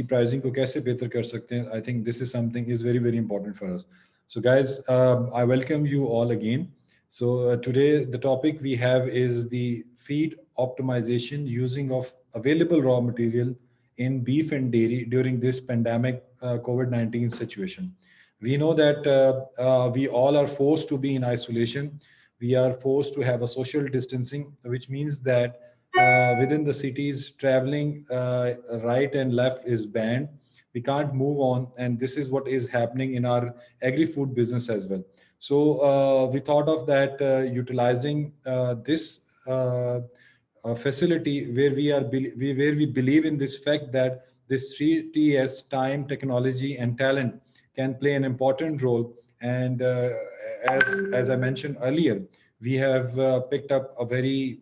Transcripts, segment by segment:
pricing को कैसे बेहतर कर सकते हैं. I think this is something is very, very important for us. So guys, I welcome you all again. So today the topic we have is the feed optimization using of available raw material in beef and dairy during this pandemic COVID-19 situation. We know that we all are forced to be in isolation. We are forced to have a social distancing, which means that within the cities, traveling right and left is banned. We can't move on, and this is what is happening in our agri-food business as well. So we thought of that utilizing this facility where where we believe in this fact that this 3Ts, time, technology, and talent can play an important role. And as I mentioned earlier, we have picked up a very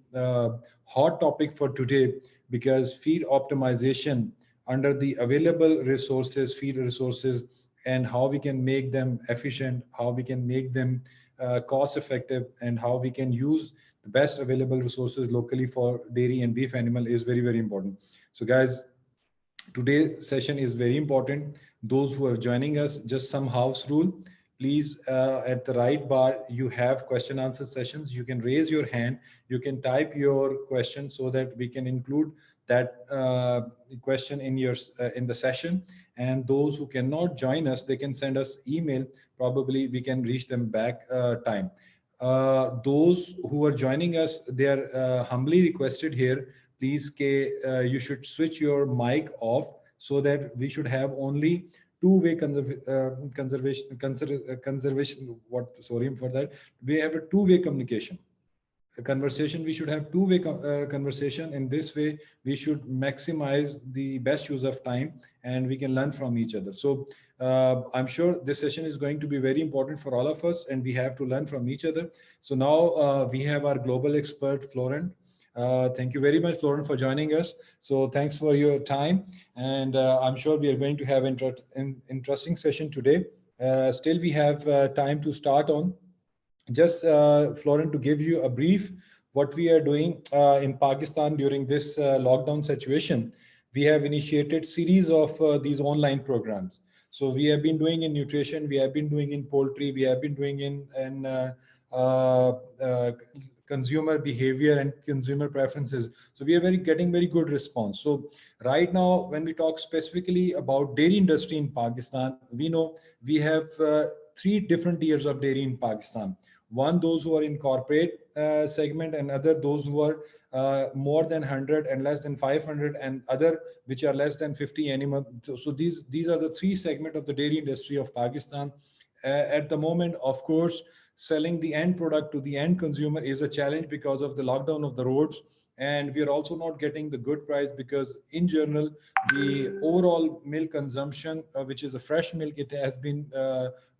hot topic for today, because feed optimization under the available resources, feed resources, and how we can make them efficient, how we can make them cost effective, and how we can use the best available resources locally for dairy and beef animal is very, very important. So guys, today's session is very important. Those who are joining us, just some house rule. Please, at the right bar, you have question answer sessions. You can raise your hand. You can type your question so that we can include that question in in the session. And those who cannot join us, they can send us email. Probably we can reach them back time. Those who are joining us, they are humbly requested here. Please, you should switch your mic off so that we should have only two-way conservation. What? Sorry for that. We have a two-way communication. A conversation. We should have two-way conversation. In this way, we should maximize the best use of time, and we can learn from each other. So I'm sure this session is going to be very important for all of us, and we have to learn from each other. So now we have our global expert, Florent. Thank you very much, Florent, for joining us. So thanks for your time. And I'm sure we are going to have an interesting session today. Still, we have time to start on. Just, Florent, to give you a brief, what we are doing in Pakistan during this lockdown situation, we have initiated series of these online programs. So we have been doing in nutrition, we have been doing in poultry, we have been doing in consumer behavior and consumer preferences. So we are getting very good response. So right now, when we talk specifically about dairy industry in Pakistan, we know we have three different tiers of dairy in Pakistan. One, those who are in corporate segment, and other those who are more than 100 and less than 500, and other which are less than 50 animal. So these are the three segment of the dairy industry of Pakistan. At the moment, of course, selling the end product to the end consumer is a challenge because of the lockdown of the roads. And we are also not getting the good price, because in general, the overall milk consumption, which is a fresh milk, it has been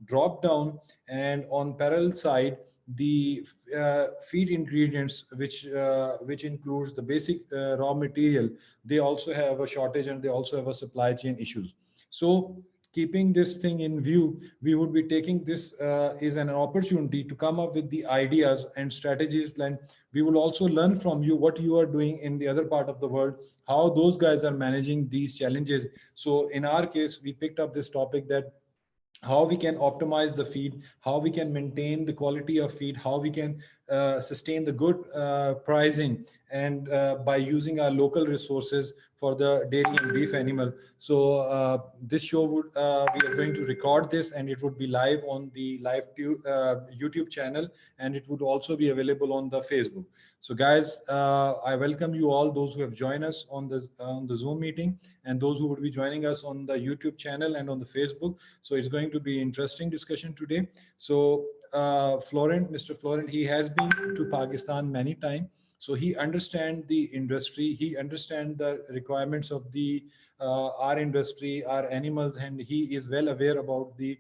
dropped down. And on parallel side, the feed ingredients, which includes the basic raw material, they also have a shortage, and they also have a supply chain issues. So keeping this thing in view, we would be taking this as an opportunity to come up with the ideas and strategies. And we will also learn from you what you are doing in the other part of the world, how those guys are managing these challenges. So in our case, we picked up this topic that how we can optimize the feed, how we can maintain the quality of feed, how we can sustain the good pricing, and by using our local resources for the dairy and beef animal. So this show would, we are going to record this, and it would be live on the YouTube channel, and it would also be available on the Facebook. So guys, I welcome you all, those who have joined us on the Zoom meeting, and those who would be joining us on the YouTube channel and on the Facebook. So it's going to be interesting discussion today. So Florent, Mr. Florent, he has been to Pakistan many times. So he understands the industry, he understands the requirements of the our industry, our animals, and he is well aware about the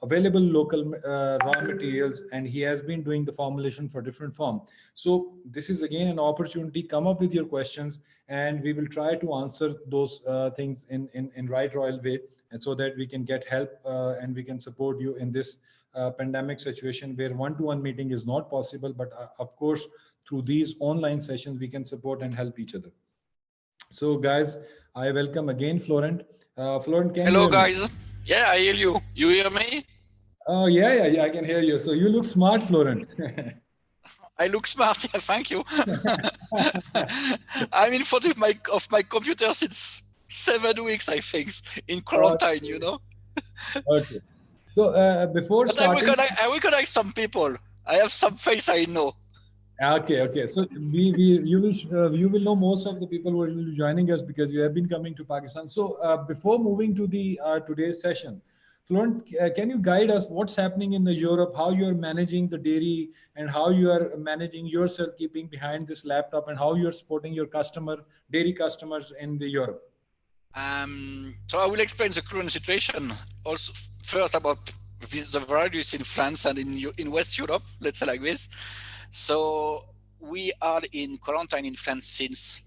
available local raw materials, and he has been doing the formulation for different form. So this is again an opportunity. Come up with your questions, and we will try to answer those things in right royal way, and so that we can get help and we can support you in this pandemic situation where one-to-one meeting is not possible. But of course, through these online sessions, we can support and help each other. So guys, I welcome again Florent, Florent, can you Hello, hear me? guys. Yeah, I hear you. You hear me? Oh, yeah, yeah, yeah, I can hear you. So you look smart, Florent. I look smart. Yeah, thank you. I'm in front of my computer since 7 weeks, I think, in quarantine. You Okay. know. Okay. So before But starting, I recognize some people. I have some face I know. okay, okay. So you will know most of the people who will be joining us because you have been coming to Pakistan. So before moving to the today's session, Florent, can you guide us what's happening in the Europe, how you are managing the dairy, and how you are managing yourself keeping behind this laptop, and how you are supporting your dairy customers in the Europe? So I will explain the current situation. Also, first about the values in France and in West Europe. Let's say like this. So we are in quarantine in France since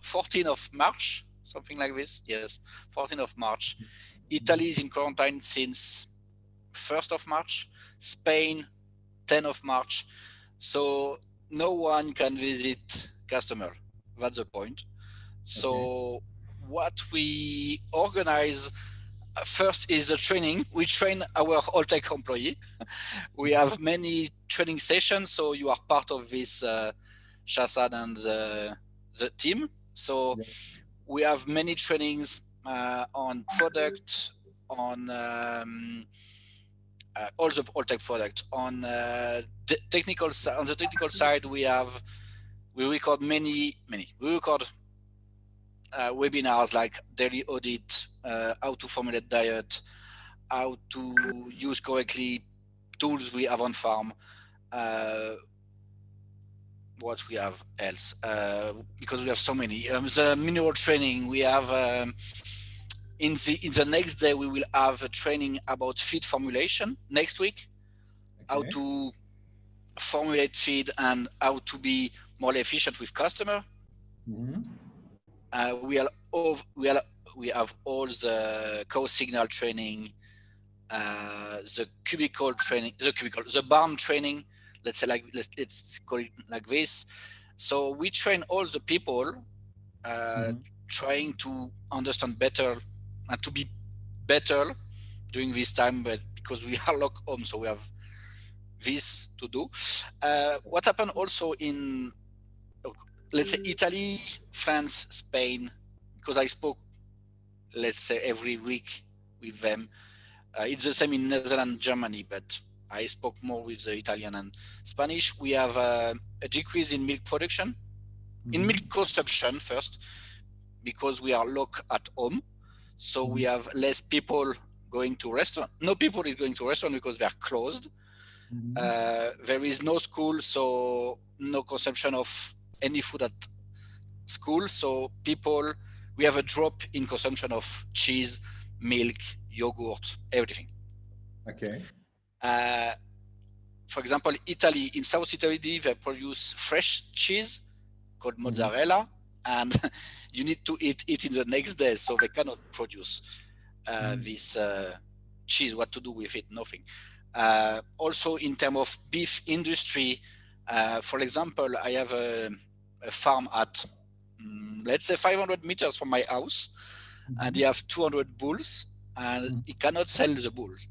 14th of March, something like this. Yes, 14th of March. Italy is in quarantine since 1st of March. Spain, 10th of March. So no one can visit customer. That's the point. Okay. So what we organize first is a training. We train our Alltech employee. We have many training sessions. So you are part of this Shasad and the team. So Yeah. we have many trainings on product, on all the Alltech product. On on the technical side, we record many. We record webinars like daily audit, how to formulate diet, how to use correctly tools we have on farm. Uh, what we have else? Because we have so many. The mineral training we have. In the next day we will have a training about feed formulation next week. How Okay. to formulate feed and how to be more efficient with customer. Hmm. We have all the co-signal training, the barn training. Let's call it like this. So we train all the people, uh, Hmm. trying to understand better and to be better during this time, but because we are locked home, so we have this to do. What happened also in, let's say, Italy, France, Spain, because I spoke, let's say, every week with them. It's the same in Netherlands, Germany, but I spoke more with the Italian and Spanish. We have a decrease in milk production, in milk Hmm. consumption first, because we are locked at home. So we Hmm. have less people going to restaurant. No people is going to restaurant because they are closed. Hmm. There is no school, so no consumption of any food at school. So we have a drop in consumption of cheese, milk, yogurt, everything. Okay. Uh, for example, Italy, in South Italy, they produce fresh cheese called Hmm. mozzarella, and you need to eat it in the next day, so they cannot produce this cheese. What to do with it? Nothing. Also, in terms of beef industry, for example, I have a farm at, let's say, 500 meters from my house, and Hmm. they have 200 bulls, and Hmm. he cannot sell the bulls.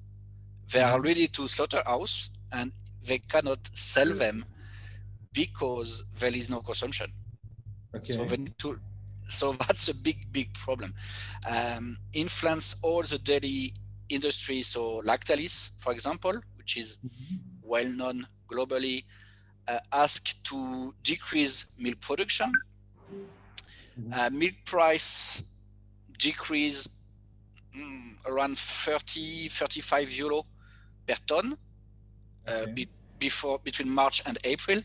They are Hmm. ready to slaughterhouse, and they cannot sell them because there is no consumption. So Okay. they need to. So that's a big problem. In France, all the dairy industry, so Lactalis, for example, which is Mhm. well known globally, ask to decrease milk production. Mhm. Milk price decrease around 35 euro per ton Okay. between March and April,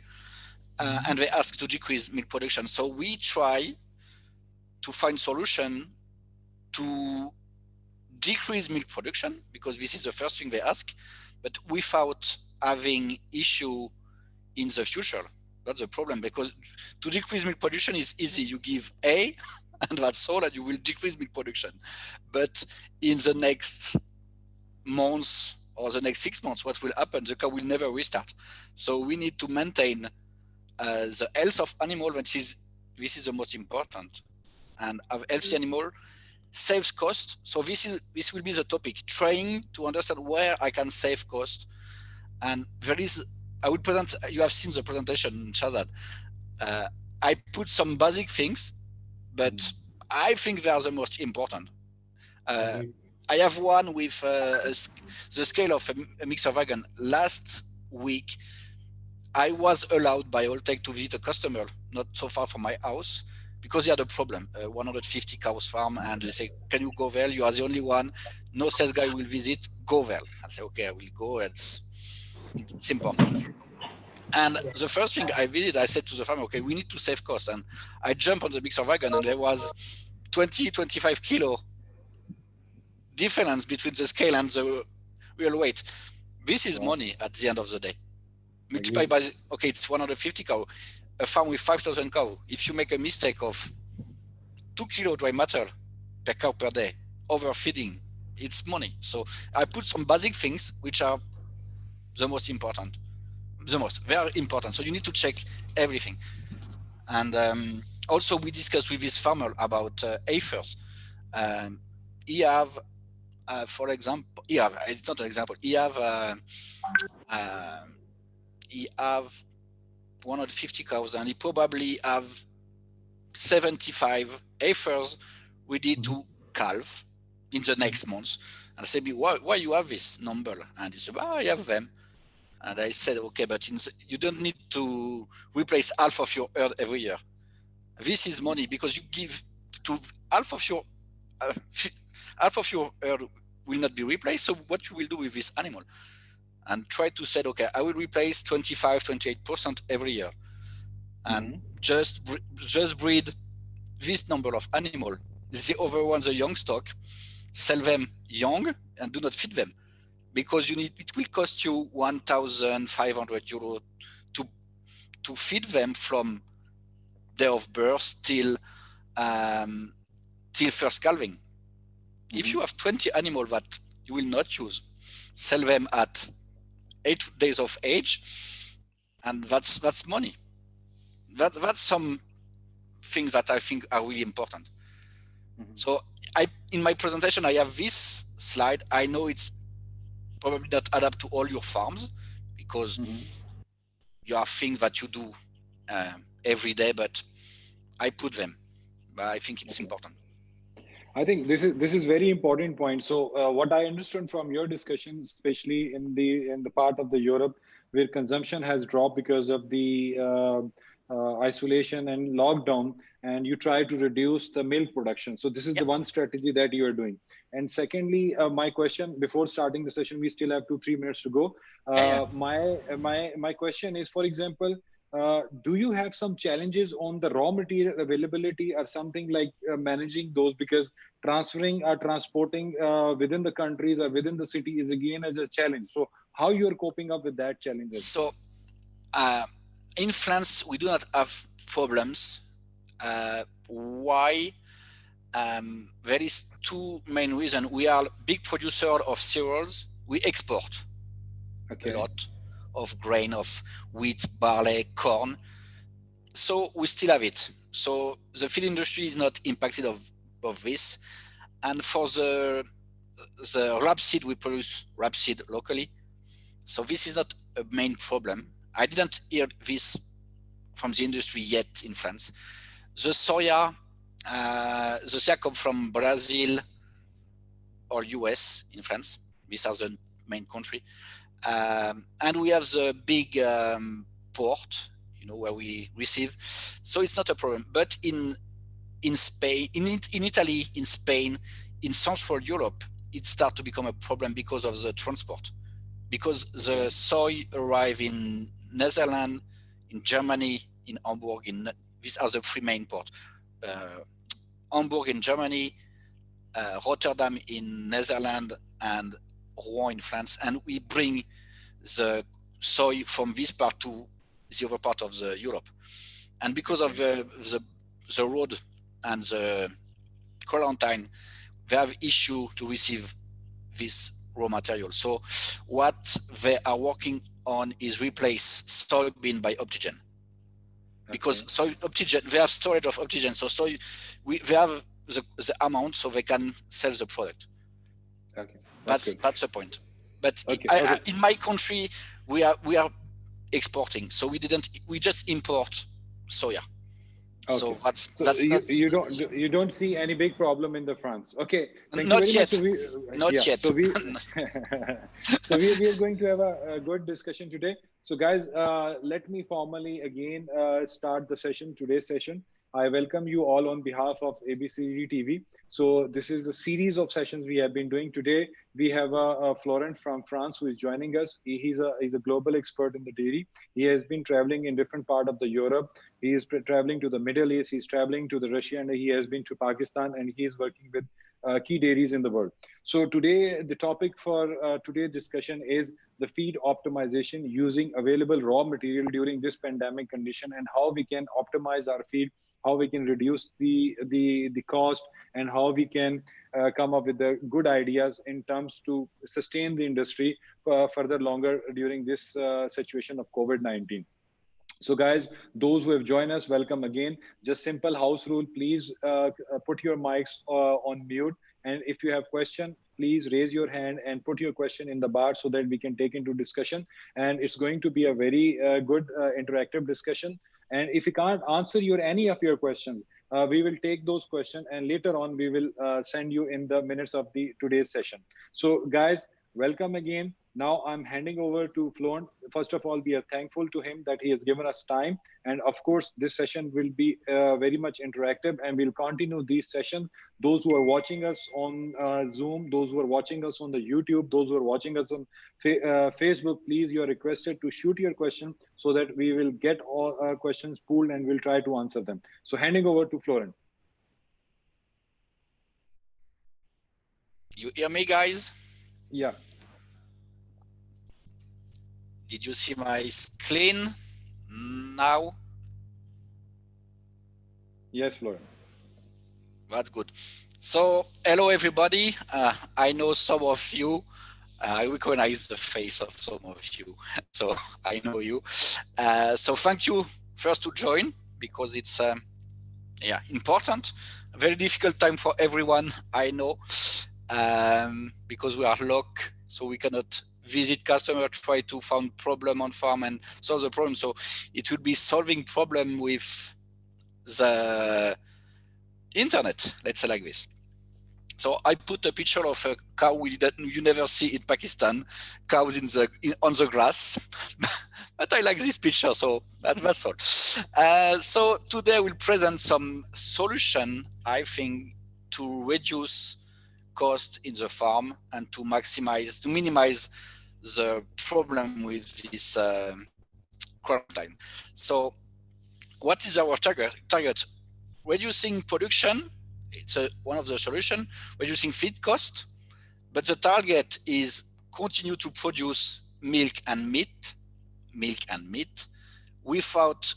and Mhm. they ask to decrease milk production. So we try to find solution to decrease milk production, because this is the first thing they ask, but without having issue in the future. That's the problem, because to decrease milk production is easy. You give A and that's all, and you will decrease milk production. But in the next months or the next 6 months, what will happen? The cow will never restart. So we need to maintain the health of animal, which is this is the most important, and have healthy animal saves cost. So this will be the topic, trying to understand where I can save cost. And there is, I will present, you have seen the presentation, Shazad. I put some basic things, but I think they are the most important. I have one with the scale of a mixer wagon. Last week, I was allowed by Alltech to visit a customer not so far from my house because he had a problem, a 150 cows farm, and they say, "Can you go there? You are the only one. No sales guy will visit. Go there." I say, "Okay, I will go. It's important." And the first thing I visited, I said to the farmer, "Okay, we need to save costs." And I jumped on the mixer wagon, and there was 20, 25 kilo difference between the scale and the real weight. This is money at the end of the day. Multiply by, okay, it's 150 cow, a farm with 5,000 cow. If you make a mistake of 2 kilo dry matter per cow per day, overfeeding, it's money. So I put some basic things which are the most important, very important. So you need to check everything. And also we discussed with this farmer about heifers. He have, for example, it's not an example, he have 150 cows, and he probably have 75 heifers ready to calve in the next month. And I said, why you have this number? And he said, I have them. And I said, okay, but you don't need to replace half of your herd every year. This is money because you give to half of your herd will not be replaced. So what you will do with this animal? And try to say, okay, I will replace 25, 28% every year, and just breed this number of animal. The other ones, the young stock, sell them young and do not feed them, because it will cost you 1,500 euro to feed them from day of birth till first calving. If you have 20 animals that you will not use, sell them at 8 days of age, and that's money. That's some things that I think are really important. So in my presentation, I have this slide. I know it's probably not adapt to all your farms, because you have things that you do every day, but I put them. But I think it's important. I think this is very important point. So what I understood from your discussion, especially in the part of the Europe where consumption has dropped because of the isolation and lockdown, and you try to reduce the milk production. So this is the one strategy that you are doing. And secondly, my question before starting the session, we still have 2-3 minutes to go. My question is, for example, do you have some challenges on the raw material availability or something like managing those? Because transferring or transporting within the countries or within the city is again as a challenge. So how you are coping up with that challenge? So in France, we do not have problems. Why? There is 2 main reasons. We are big producer of cereals. We export a lot of grain, of wheat, barley, corn. So we still have it. So the feed industry is not impacted of this. And for the rapeseed, we produce rapeseed locally. So this is not a main problem. I didn't hear this from the industry yet in France. The soya comes from Brazil or US in France. These are the main country. And we have the big port, where we receive. So it's not a problem. But in Spain, in Italy, in Spain, in Central Europe, it starts to become a problem because of the transport. Because the soy arrive in Netherlands, in Germany, in Hamburg. These are the 3 main ports. Hamburg in Germany, Rotterdam in Netherlands, and Rouen in France. And we bring the soy from this part to the other part of the Europe. And because of the road and the quarantine, they have issue to receive this raw material. So what they are working on is replace soybean by Optigen. Because they have storage of Optigen. So they have the amount so they can sell the product. Okay, That's good. the point. But Okay. in my country, we are exporting, so we just import soya. So Okay. that's You don't see any big problem in the France. Okay, thank you very not much. yet, So we not yeah. yet. So we so we are going to have a good discussion today. So guys, let me formally again start the session. Today's session. I welcome you all on behalf of ABCD TV. So this is a series of sessions we have been doing today. We have Florent from France who is joining us. He's a global expert in the dairy. He has been traveling in different part of the Europe. He is traveling to the Middle East. He's traveling to the Russia, and he has been to Pakistan, and he is working with key dairies in the world. So today, the topic for today's discussion is the feed optimization using available raw material during this pandemic condition, and how we can optimize our feed, how we can reduce the cost, and how we can come up with the good ideas in terms to sustain the industry further longer during this situation of COVID-19. So guys, those who have joined us, welcome again. Just simple house rule, please put your mics on mute. And if you have question, please raise your hand and put your question in the bar so that we can take into discussion. And it's going to be a very good interactive discussion. And if we can't answer any of your questions, we will take those questions and later on we will send you in the minutes of the today's session. So guys, welcome again. Now I'm handing over to Florent. First of all, we are thankful to him that he has given us time. And of course, this session will be very much interactive, and we'll continue these sessions. Those who are watching us on Zoom, those who are watching us on the YouTube, those who are watching us on Facebook, please, you are requested to shoot your question so that we will get all our questions pooled and we'll try to answer them. So handing over to Florent. You hear me, guys? Yeah. Did you see my screen now? Yes, Florent. That's good. So, hello everybody. I know some of you. I recognize the face of some of you, so I know you. So thank you first to join, because it's important. A very difficult time for everyone, I know, because we are locked, so we cannot visit customer, try to find problem on farm and solve the problem. So it will be solving problem with the internet, let's say like this. So I put a picture of a cow that you never see in Pakistan, cows on the grass. But I like this picture, so that's all. So today we'll present some solution, I think, to reduce cost in the farm and to minimize the problem with this quarantine. So what is our target? Reducing production, it's one of the solutions, reducing feed cost, but the target is continue to produce milk and meat without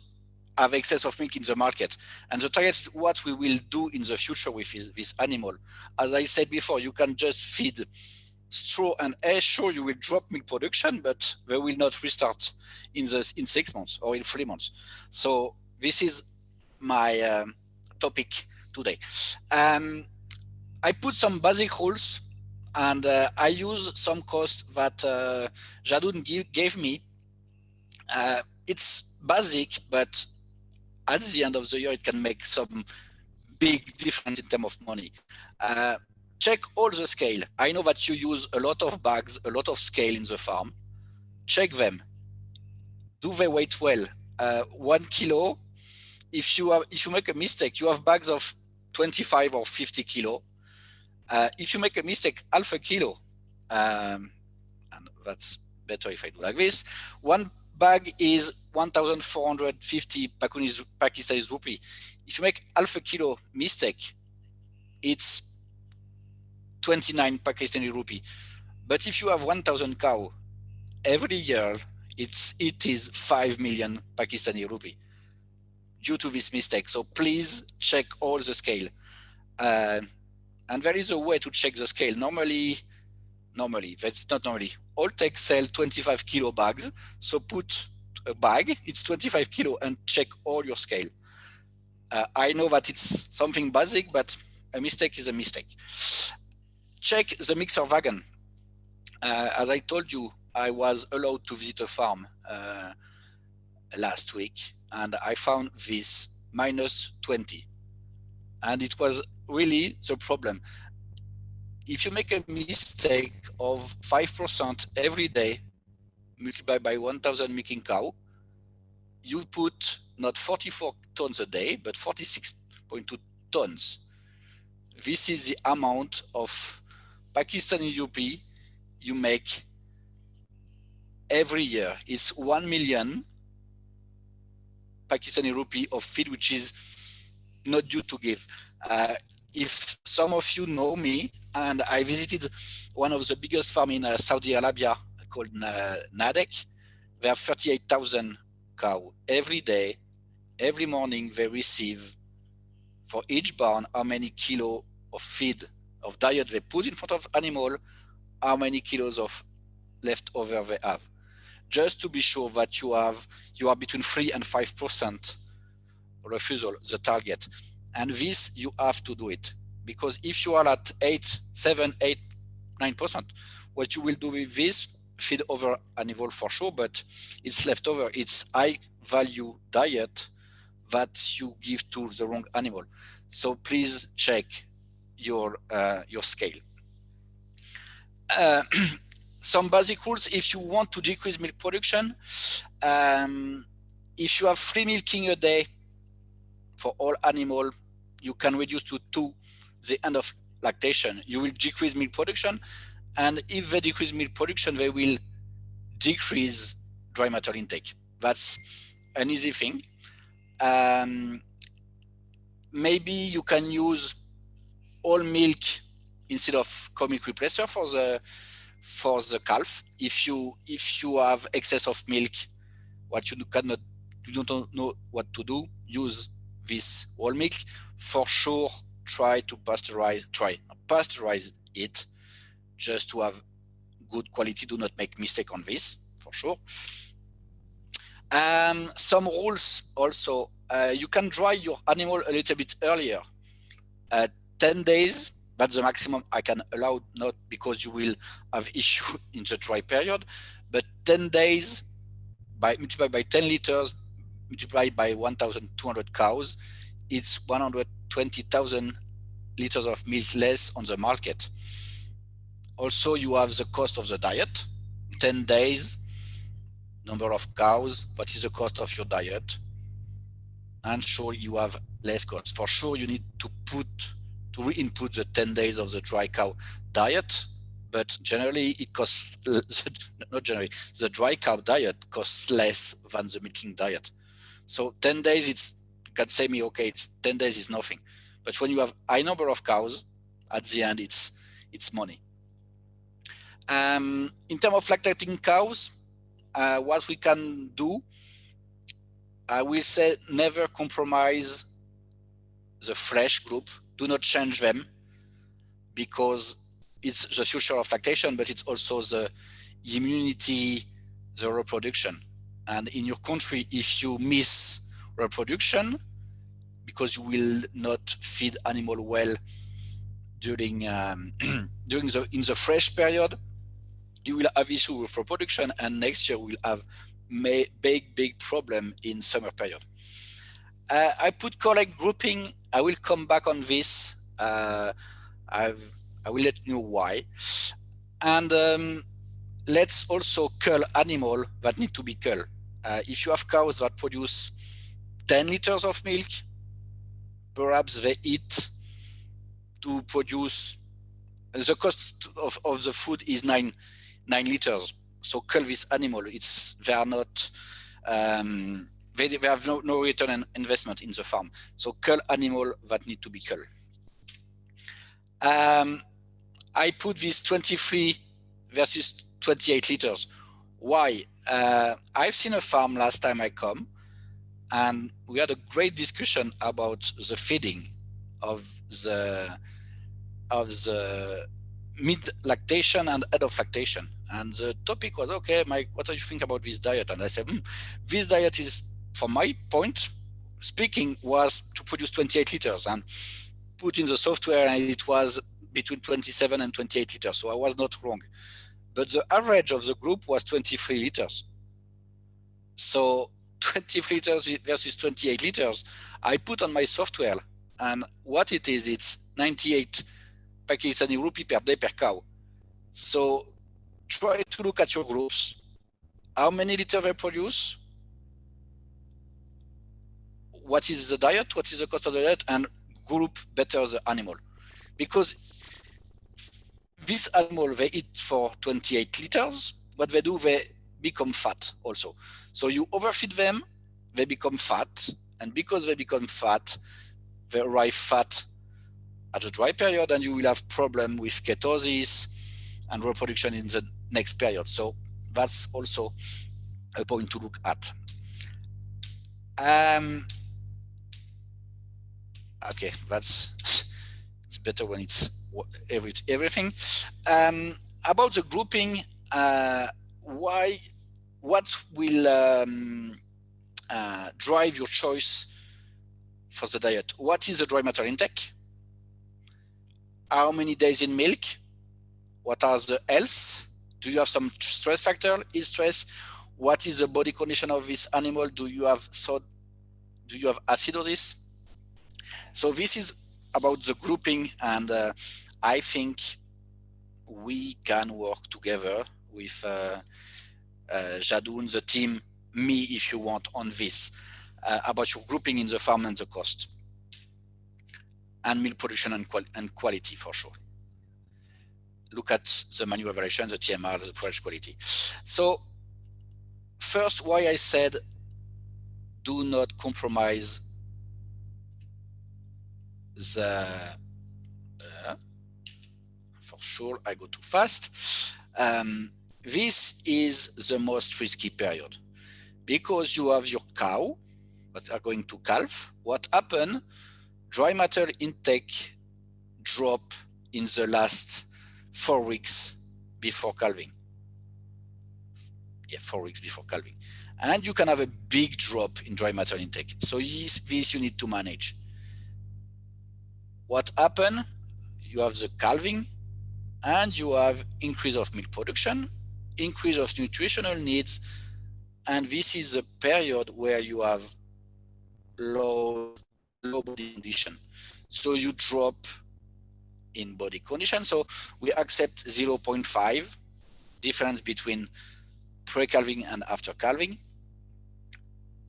have excess of milk in the market. And the target is what we will do in the future with this animal. As I said before, you can just feed straw and air. Sure, you will drop milk production, but they will not restart in 6 months or in 3 months. So this is my topic today. I put some basic rules, and I use some cost that Jadun gave me. It's basic, but at the end of the year, it can make some big difference in terms of money. Check all the scale. I know that you use a lot of bags, a lot of scale in the farm. Check them. Do they weigh well? 1 kilo. If you make a mistake, you have bags of 25 or 50 kilo. If you make a mistake, half a kilo, and that's better if I do like this. One bag is 1,450 Pakistani rupee. If you make half a kilo mistake, it's 29 Pakistani rupee. But if you have 1,000 cow, every year it is 5 million Pakistani rupee due to this mistake. So please check all the scale. And there is a way to check the scale. Normally, that's not normally. Alltech sell 25 kilo bags. So put a bag, it's 25 kilo, and check all your scale. I know that it's something basic, but a mistake is a mistake. Check the mixer wagon. As I told you, I was allowed to visit a farm last week, and I found this -20. And it was really the problem. If you make a mistake of 5% every day, multiplied by 1,000 milking cow, you put not 44 tons a day, but 46.2 tons. This is the amount of Pakistani rupee you make every year. It's 1 million Pakistani rupee of feed, which is not due to give. If some of you know me, and I visited one of the biggest farms in Saudi Arabia called Nadek, they have 38,000 cows. Every day, every morning, they receive for each barn how many kilos of feed, of diet they put in front of animal, how many kilos of leftover they have. Just to be sure that you are between 3 and 5% refusal, the target. And this, you have to do it. Because if you are at 8, 7, 8, 9%, what you will do with this, feed over animal for sure, but it's leftover. It's high value diet that you give to the wrong animal. So please check your scale. Some basic rules if you want to decrease milk production. If you have 3 milking a day for all animal, you can reduce to 2 the end of lactation. You will decrease milk production, and if they decrease milk production, they will decrease dry matter intake. That's an easy thing. Maybe you can use all milk instead of cow milk replacer for the calf. If you have excess of milk, you don't know what to do, use this whole milk. For sure, try to pasteurize it just to have good quality. Do not make mistake on this, for sure. Some rules also, you can dry your animal a little bit earlier. 10 days, that's the maximum I can allow, not because you will have issue in the dry period, but 10 days multiplied by 10 liters, multiplied by 1,200 cows, it's 120,000 liters of milk less on the market. Also, you have the cost of the diet, 10 days, number of cows, what is the cost of your diet? And sure, you have less cost. For sure, you need to re-input the 10 days of the dry cow diet, but generally it costs, not generally, the dry cow diet costs less than the milking diet. So 10 days, you can say me, okay, it's 10 days is nothing. But when you have high number of cows, at the end, it's money. In terms of lactating cows, what we can do, I will say never compromise the fresh group. Do not change them, because it's the future of lactation, but it's also the immunity, the reproduction. And in your country, if you miss reproduction because you will not feed animal well during in the fresh period, you will have issue with reproduction, and next year we'll have big problem in summer period. I put correct grouping. I will come back on this. I will let you know why. And let's also cull animal that need to be culled. If you have cows that produce 10 liters of milk, perhaps they eat to produce, the cost of the food is 9 liters. So cull this animal. They are not, they have no return on investment in the farm. So cull animal that need to be culled. I put this 23 versus 28 liters. Why? I've seen a farm last time I come, and we had a great discussion about the feeding of the mid lactation and end of lactation. And the topic was, okay, Mike, what do you think about this diet? And I said, this diet is, from my point speaking, was to produce 28 liters, and put in the software and it was between 27 and 28 liters. So I was not wrong. But the average of the group was 23 liters. So 23 liters versus 28 liters, I put on my software, and what it is, it's 98 Pakistani rupee per day per cow. So try to look at your groups, how many liters they produce, what is the diet, what is the cost of the diet, and group better the animal. Because this animal, they eat for 28 liters, what they do, they become fat also. So you overfeed them, they become fat, and because they become fat, they arrive fat at the dry period, and you will have problem with ketosis and reproduction in the next period. So that's also a point to look at. Okay, it's better when it's everything. About the grouping, what will drive your choice for the diet? What is the dry matter intake? How many days in milk? What are the health? Do you have some stress factor? Is stress? What is the body condition of this animal? Do you have acidosis? So this is about the grouping, and I think we can work together with Jadoun, the team, me, if you want, on this, about your grouping in the farm and the cost, and milk production and quality for sure. Look at the manure variation, the TMR, the forage quality. So first, why I said do not compromise the for sure I go too fast. This is the most risky period because you have your cow that are going to calve. What happened? Dry matter intake drop in the last 4 weeks before calving. Yeah, 4 weeks before calving. And you can have a big drop in dry matter intake. So this you need to manage. What happened? You have the calving and you have increase of milk production, increase of nutritional needs, and this is a period where you have low body condition. So you drop in body condition. So we accept 0.5 difference between pre-calving and after calving.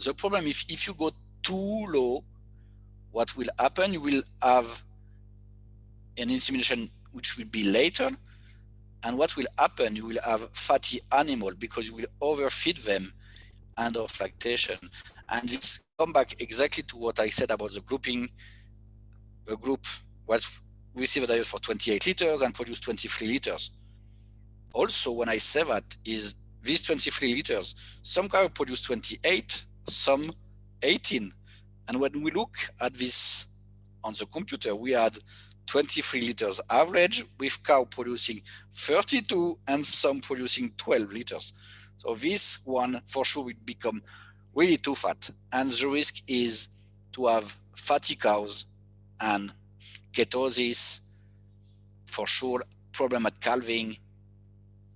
The problem if you go too low, what will happen? You will have an insemination which will be later, and what will happen? You will have fatty animal because you will overfeed them end of lactation. And this come back exactly to what I said about the grouping. A group was receive a diet for 28 liters and produce 23 liters. Also, when I say that is these 23 liters, some cows produce 28, some 18. And when we look at this on the computer, we had 23 liters average with cow producing 32 and some producing 12 liters. So this one for sure will become really too fat. And the risk is to have fatty cows and ketosis, for sure, problem at calving,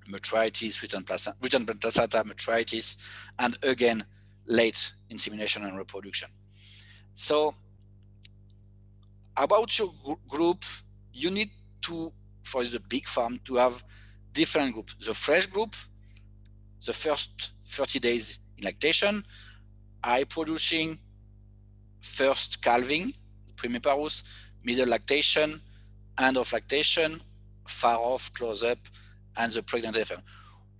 metritis, return placenta, metritis, and again, late insemination and reproduction. So about your group, you need to, for the big farm, to have different groups. The fresh group, the first 30 days in lactation, high producing, first calving, primiparous, middle lactation, end of lactation, far off, close up, and the pregnant heifer.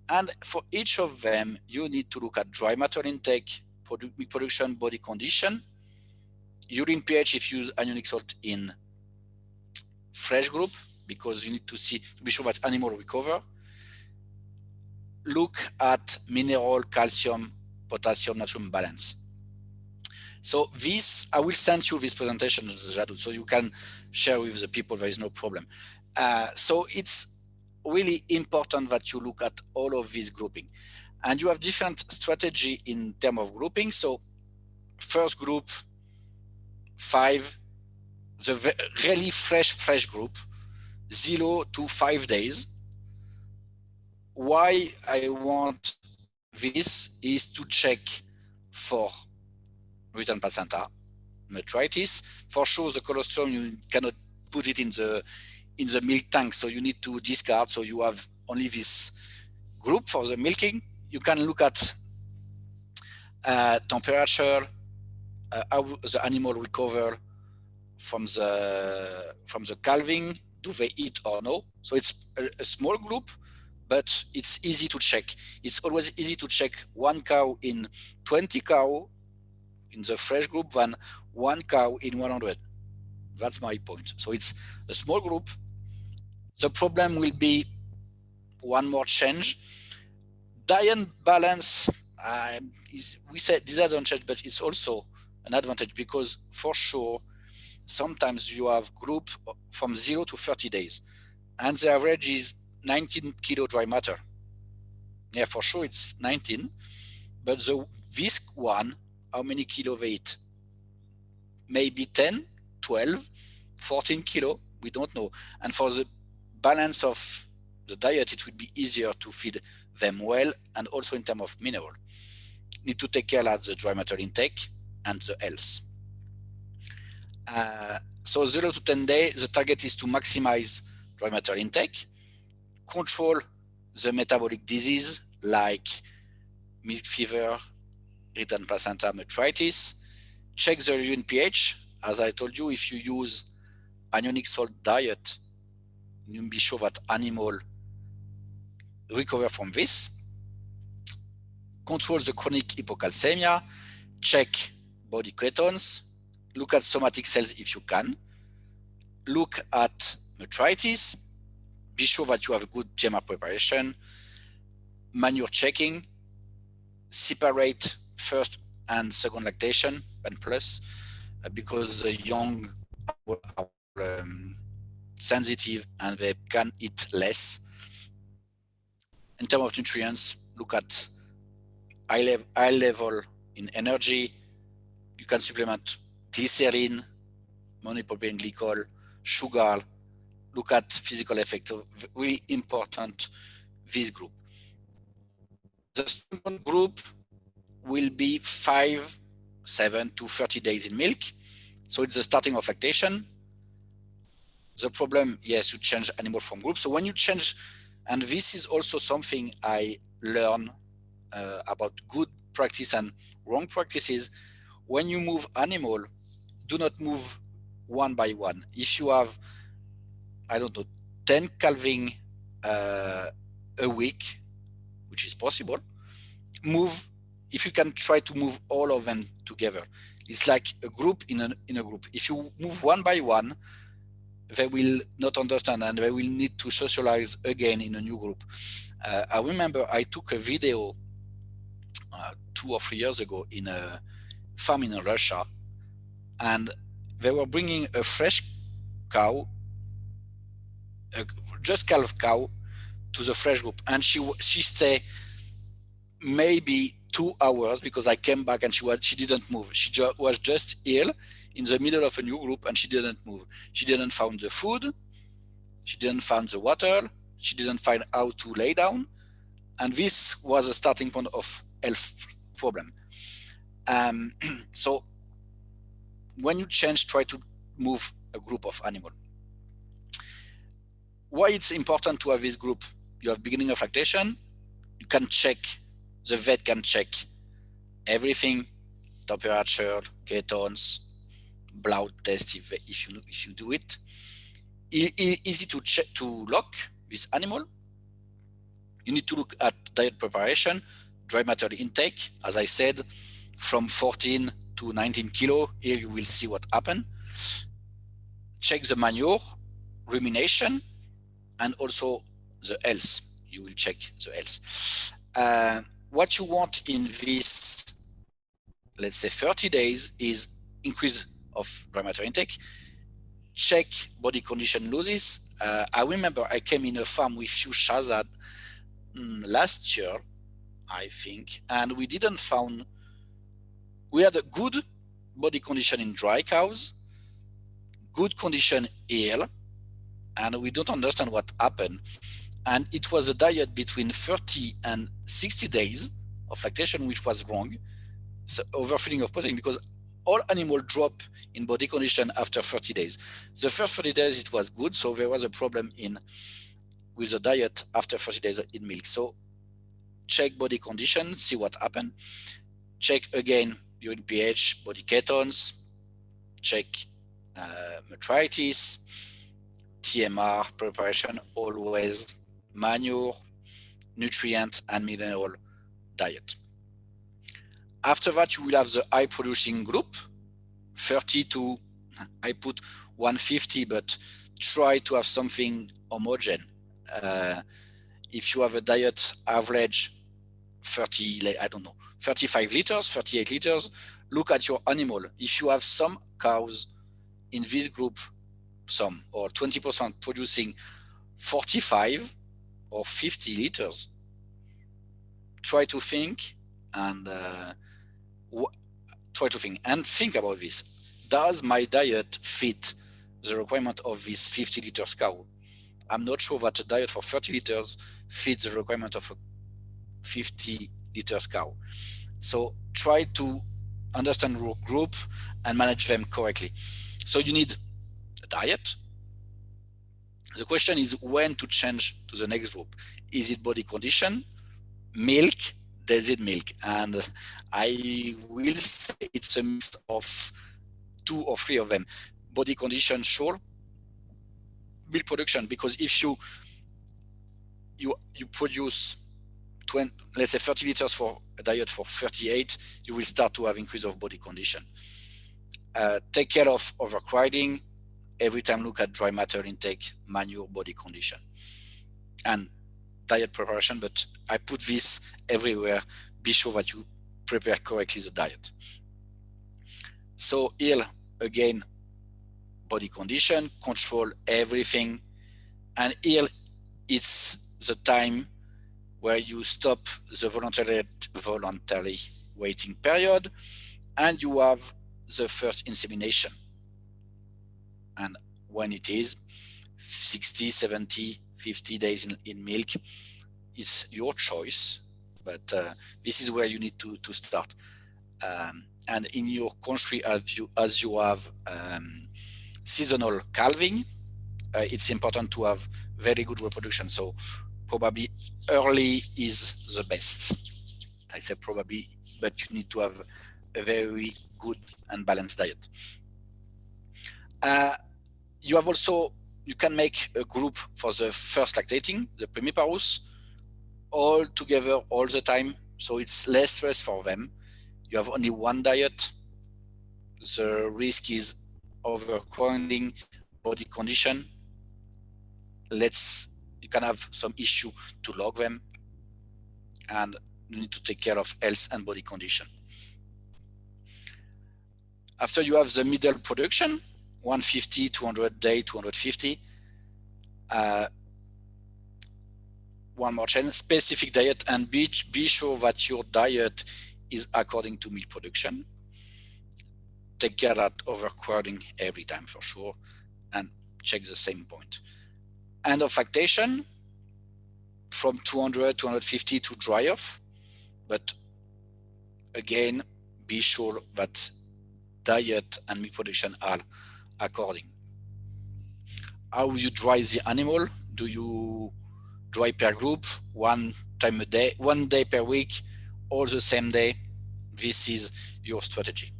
And for each of them, you need to look at dry matter intake, production, body condition, urine pH if you use anionic salt in fresh group, because you need to be sure that animal recover. Look at mineral, calcium, potassium, natrium balance. So this, I will send you this presentation, Jadot, so you can share with the people, there is no problem. So it's really important that you look at all of this grouping. And you have different strategy in terms of grouping. So first group, 5, the really fresh group, 0 to 5 days. Why I want this is to check for return placenta, metritis. For sure, the colostrum, you cannot put it in the milk tank, so you need to discard. So you have only this group for the milking. You can look at temperature, how the animal recover from the calving. Do they eat or no? So it's a small group, but it's easy to check. It's always easy to check one cow in 20 cow in the fresh group than one cow in 100. That's my point. So it's a small group. The problem will be one more change. Diet balance, we say disadvantage, but it's also an advantage, because for sure, sometimes you have group from 0 to 30 days, and the average is 19 kilo dry matter. Yeah, for sure it's 19, but this one, how many kilo they eat? Maybe 10, 12, 14 kilo, we don't know. And for the balance of the diet, it would be easier to feed them well, and also in terms of mineral. Need to take care of the dry matter intake and the health. So 0 to 10 days, the target is to maximize dry matter intake, control the metabolic disease like milk fever, return placenta, metritis, check the urine pH. As I told you, if you use ionic salt diet, you be sure that animal recover from this. Control the chronic hypocalcemia, check body ketones, look at somatic cells if you can, look at metritis, be sure that you have a good PMR preparation, manure checking, separate first and second lactation and plus, because the young are sensitive and they can eat less. In terms of nutrients, look at high level in energy. You can supplement glycerin, monopropylene glycol, sugar. Look at physical effects. Really important, this group. The second group will be 5, 7 to 30 days in milk. So it's the starting of lactation. The problem, yes, you change animal from group. So when you change, and this is also something I learn about good practice and wrong practices. When you move animal, do not move one by one. If you have, I don't know, 10 calving a week, which is possible, move, if you can try to move all of them together. It's like a group in a group. If you move one by one, they will not understand and they will need to socialize again in a new group. I remember I took a video 2 or 3 years ago in a farm in Russia, and they were bringing a fresh cow, just calf cow, to the fresh group, and she stayed maybe 2 hours, because I came back and she didn't move. She was just ill in the middle of a new group, and she didn't move. She didn't find the food, she didn't find the water, she didn't find how to lay down, and this was a starting point of health problem. So when you change, try to move a group of animal. Why it's important to have this group? You have beginning of lactation, you can check, the vet can check everything, temperature, ketones, blood test if you do it. Easy to check, to lock this animal. You need to look at diet preparation, dry matter intake. As I said, from 14 to 19 kilo, here you will see what happened. Check the manure, rumination, and also the health. You will check the health. What you want in this, let's say 30 days, is increase of dry matter intake, check body condition losses. I remember I came in a farm with few Shazad last year, I think, and we didn't found, we had a good body condition in dry cows, good condition here, and we don't understand what happened. And it was a diet between 30 and 60 days of lactation, which was wrong. So overfeeding of protein, because all animals drop in body condition after 30 days. The first 30 days it was good, so there was a problem with the diet after 30 days in milk. So check body condition, see what happened. Check again urine pH, body ketones, check metritis, TMR preparation, always manure, nutrient and mineral diet. After that, you will have the high producing group, 30 to, I put 150, but try to have something homogeneous. If you have a diet average 30, I don't know, 35 liters, 38 liters, look at your animal. If you have some cows in this group, some or 20% producing 45 or 50 liters, try to think and think about this. Does my diet fit the requirement of this 50 liters cow? I'm not sure that a diet for 30 liters fits the requirement of a 50 liters cow. So try to understand your group and manage them correctly. So you need a diet. The question is when to change to the next group. Is it body condition, milk, desert milk? And I will say it's a mix of 2 or 3 of them. Body condition, sure. Milk production, because if you produce 20, let's say 30 liters for a diet for 38, you will start to have increase of body condition. Take care of overcrowding. Every time look at dry matter intake, manure, body condition, and diet preparation. But I put this everywhere. Be sure that you prepare correctly the diet. So here again, body condition, control everything, and here it's the time where you stop the voluntary waiting period, and you have the first insemination. And when it is 60, 70, 50 days in milk, it's your choice, but this is where you need to start. And in your country, as you have seasonal calving, it's important to have very good reproduction. So probably early is the best. I say probably, but you need to have a very good and balanced diet. You have also, you can make a group for the first lactating, the primiparous, all together all the time. So it's less stress for them. You have only one diet. The risk is overcrowding, body condition. You can have some issue to log them, and you need to take care of health and body condition. After you have the middle production, 150, 200 day, 250. One more change, specific diet, and be sure that your diet is according to milk production. Take care of overcrowding every time for sure, and check the same point. End of lactation, from 200, 250 to dry off. But again, be sure that diet and milk production are according. How you dry the animal? Do you dry per group, one time a day, 1 day per week, or the same day? This is your strategy.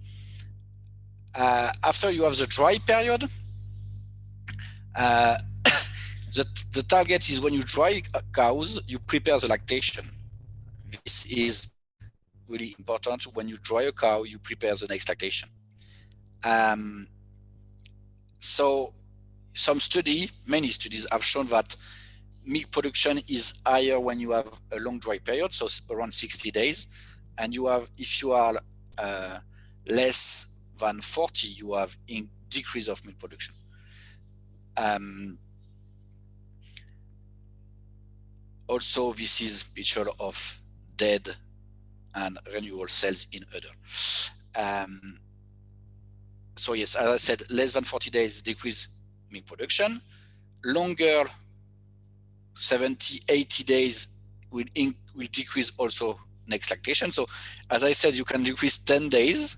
After you have the dry period, the target is when you dry cows, you prepare the lactation. This is really important. When you dry a cow, you prepare the next lactation. So many studies have shown that milk production is higher when you have a long dry period, so around 60 days. And if you are less than 40, you have in decrease of milk production. Also, this is picture of dead and renewal cells in udder. So yes, as I said, less than 40 days decrease milk production. Longer, 70, 80 days will decrease also next lactation. So as I said, you can decrease 10 days.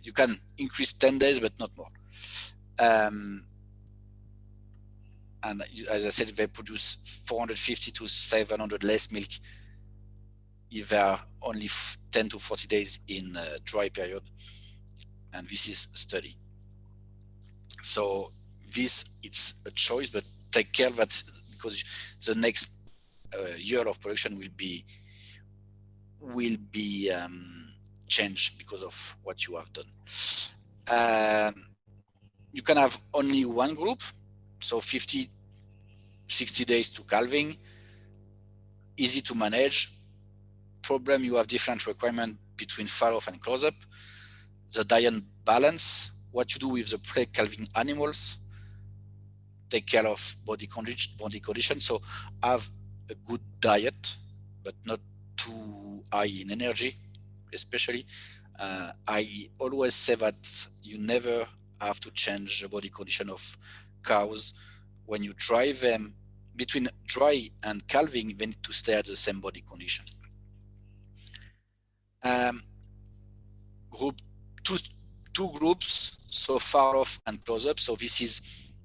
You can increase 10 days, but not more. And as I said, they produce 450 to 700 less milk if they are only 10 to 40 days in a dry period. And this is study. So this, it's a choice, but take care that because the next year of production will be changed because of what you have done. You can have only one group, so 50, 60 days to calving, easy to manage. Problem, you have different requirement between far off and close up. The diet balance, what you do with the pre-calving animals, take care of body condition. So have a good diet, but not too high in energy, especially. I always say that you never have to change the body condition of cows. When you dry them, between dry and calving, they need to stay at the same body condition. Two groups, so far off and close up. So this is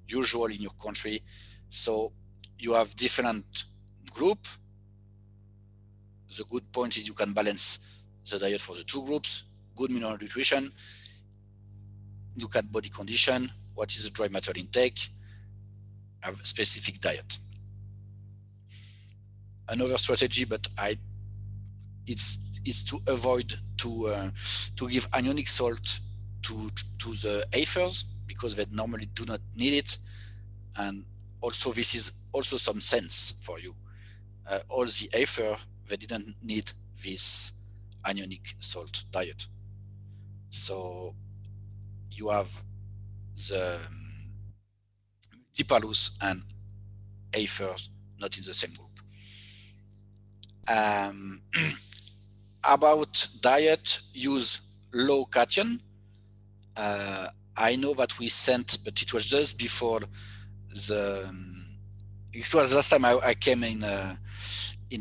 usual in your country. So you have different group. The good point is you can balance the diet for the two groups, good mineral nutrition, look at body condition, what is the dry matter intake, have a specific diet. Another strategy, but it's to avoid to give anionic salt to the heifers because they normally do not need it, and also this is also some sense for you. All the heifer, they didn't need this anionic salt diet. So you have the Dipalus and heifers not in the same group. About diet, use low cation. I know that we sent, but it was just before it was last time I came in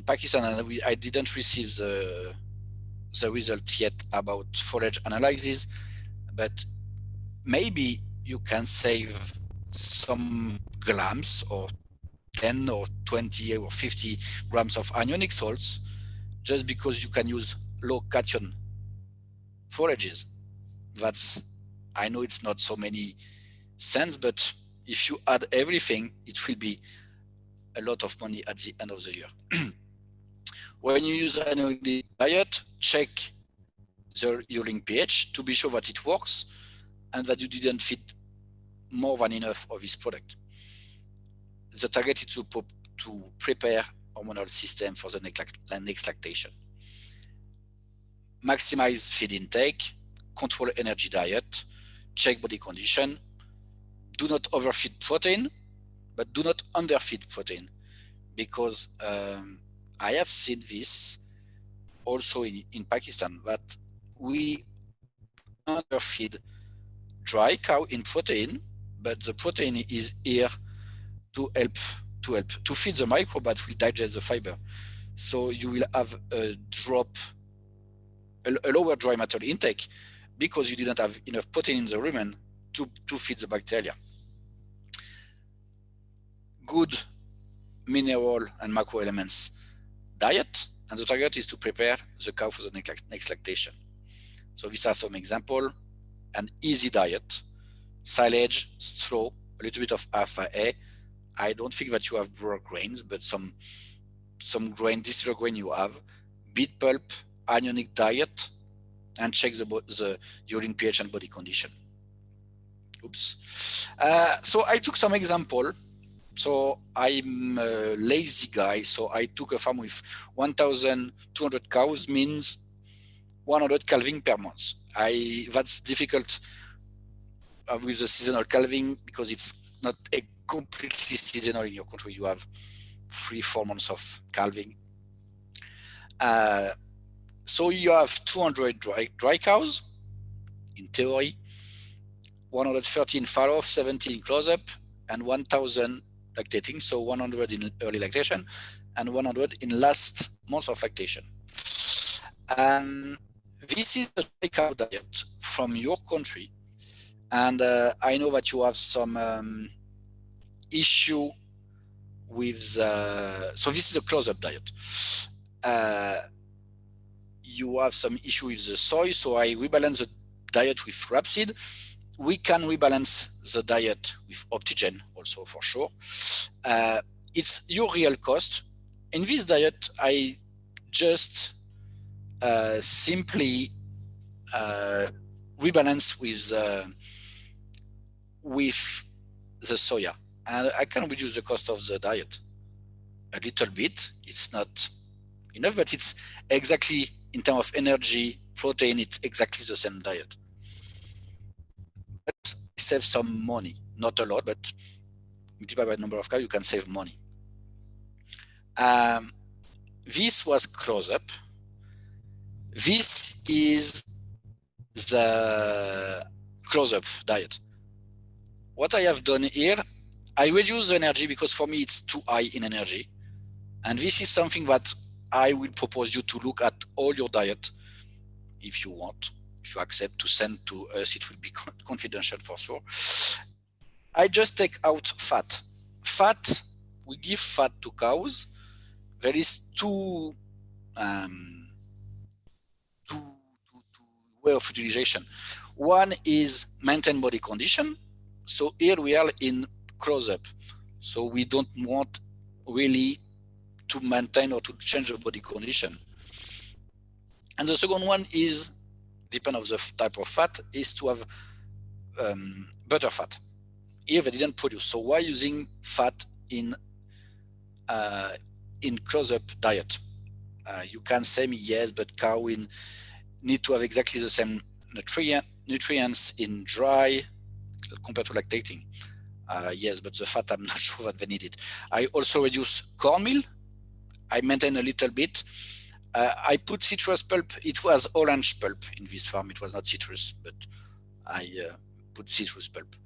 Pakistan, and I didn't receive the result yet about forage analysis, but maybe you can save some grams or 10 or 20 or 50 grams of anionic salts just because you can use low cation forages. That's, I know it's not so many cents, but if you add everything, it will be a lot of money at the end of the year. When you use anionic diet, check the urine pH to be sure that it works and that you didn't feed more than enough of this product. The target is to prepare hormonal system for the next lactation. Maximize feed intake, control energy diet, check body condition. Do not overfeed protein, but do not underfeed protein, because I have seen this also in Pakistan, that we underfeed dry cow in protein, but the protein is here to feed the microbe that will digest the fiber. So you will have a lower dry matter intake because you didn't have enough protein in the rumen to feed the bacteria. Good mineral and macro elements diet, and the target is to prepare the cow for the next lactation. So these are some example. An easy diet: silage, straw, a little bit of alpha A. I don't think that you have raw grains, but some grain, distilled grain you have. Beet pulp, anionic diet, and check the urine pH and body condition. Oops. So I took some example. So I'm a lazy guy, so I took a farm with 1,200 cows, means 100 calving per month. That's difficult with the seasonal calving because it's not a completely seasonal in your country. You have 3-4 months of calving. So you have 200 dry cows, in theory, 130 in follow-up, 70 in close-up, and 1,000 lactating, so 100 in early lactation and 100 in last month of lactation. This is a dry cow diet from your country, and I know that you have some issue with the, so this is a close-up diet. You have some issue with the soy, so I rebalance the diet with rapeseed. We can rebalance the diet with Optigen also for sure. It's your real cost. In this diet, I just simply rebalance with the soya, and I can reduce the cost of the diet a little bit. It's not enough, but it's exactly, in terms of energy, protein, it's exactly the same diet. But save some money, not a lot, but multiply by the number of cows, you can save money. This was close-up. This is the close-up diet. What I have done here, I reduce the energy because for me it's too high in energy. And this is something that I will propose you to look at all your diet if you want. If you accept to send to us, it will be confidential for sure. I just take out fat. Fat, we give fat to cows. There is two way of utilization. One is maintain body condition. So here we are in close-up. So we don't want really to maintain or to change the body condition. And the second one is, depending on the type of fat, is to have butter fat. Here they didn't produce. So why using fat in close-up diet? You can say me, yes, but cow need to have exactly the same nutrients in dry compared to lactating. Yes, but the fat, I'm not sure that they need it. I also reduce cornmeal. I maintain a little bit. I put citrus pulp. It was orange pulp in this farm. It was not citrus, but I put citrus pulp.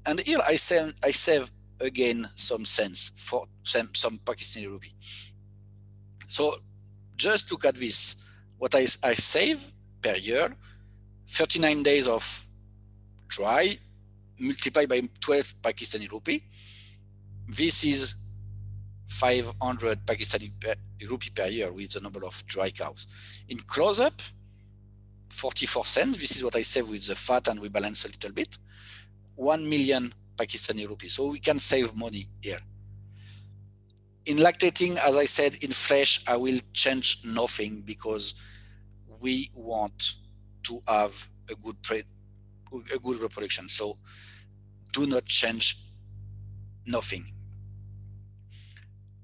And here I save again some cents for some Pakistani rupee. So just look at this. What I save per year, 39 days of dry, multiplied by 12 Pakistani rupee. This is 500 Pakistani rupee per year with the number of dry cows. In close-up, 44 cents. This is what I save with the fat, and we balance a little bit. 1 million Pakistani rupees. So we can save money here. In lactating, as I said, in flesh, I will change nothing because we want to have a good reproduction. So do not change nothing.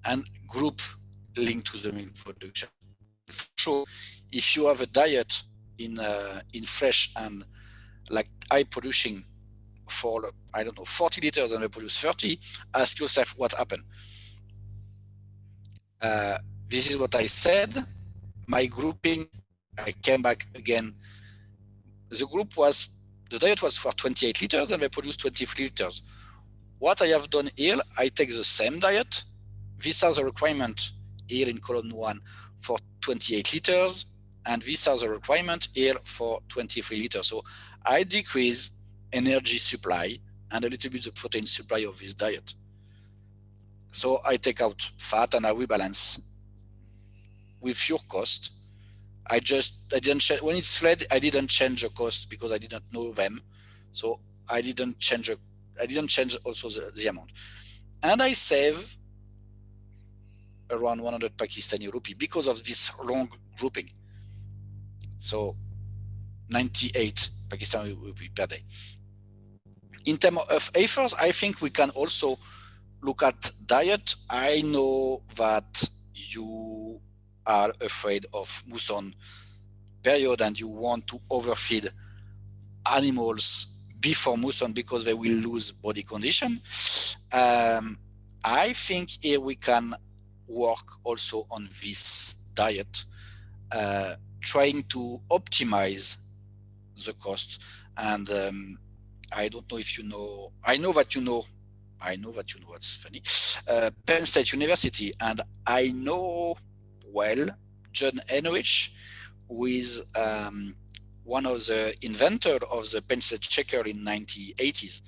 And group linked to the milk production. For sure, if you have a diet in fresh and like I producing for, I don't know, 40 liters and I produce 30, ask yourself what happened. This is what I said. My grouping, I came back again. The diet was for 28 liters and they produced 23 liters. What I have done here, I take the same diet. This has a requirement here in column 1 for 28 liters, and this has a requirement here for 23 liters. So I decrease energy supply and a little bit the protein supply of this diet. So I take out fat and I rebalance with your cost. I didn't change, when it's fed, I didn't change the cost because I didn't know them. So I didn't change also the amount. And I save around 100 Pakistani rupee because of this long grouping. So 98 Pakistani rupee per day. In terms of heifers, I think we can also look at diet. I know that you are afraid of mousson period and you want to overfeed animals before mousson because they will lose body condition. I think here we can work also on this diet, trying to optimize the cost. And I don't know if you know, I know that you know, what's funny, Penn State University, and I know well John Henrich, who is one of the inventor of the Penn State checker in 1980s,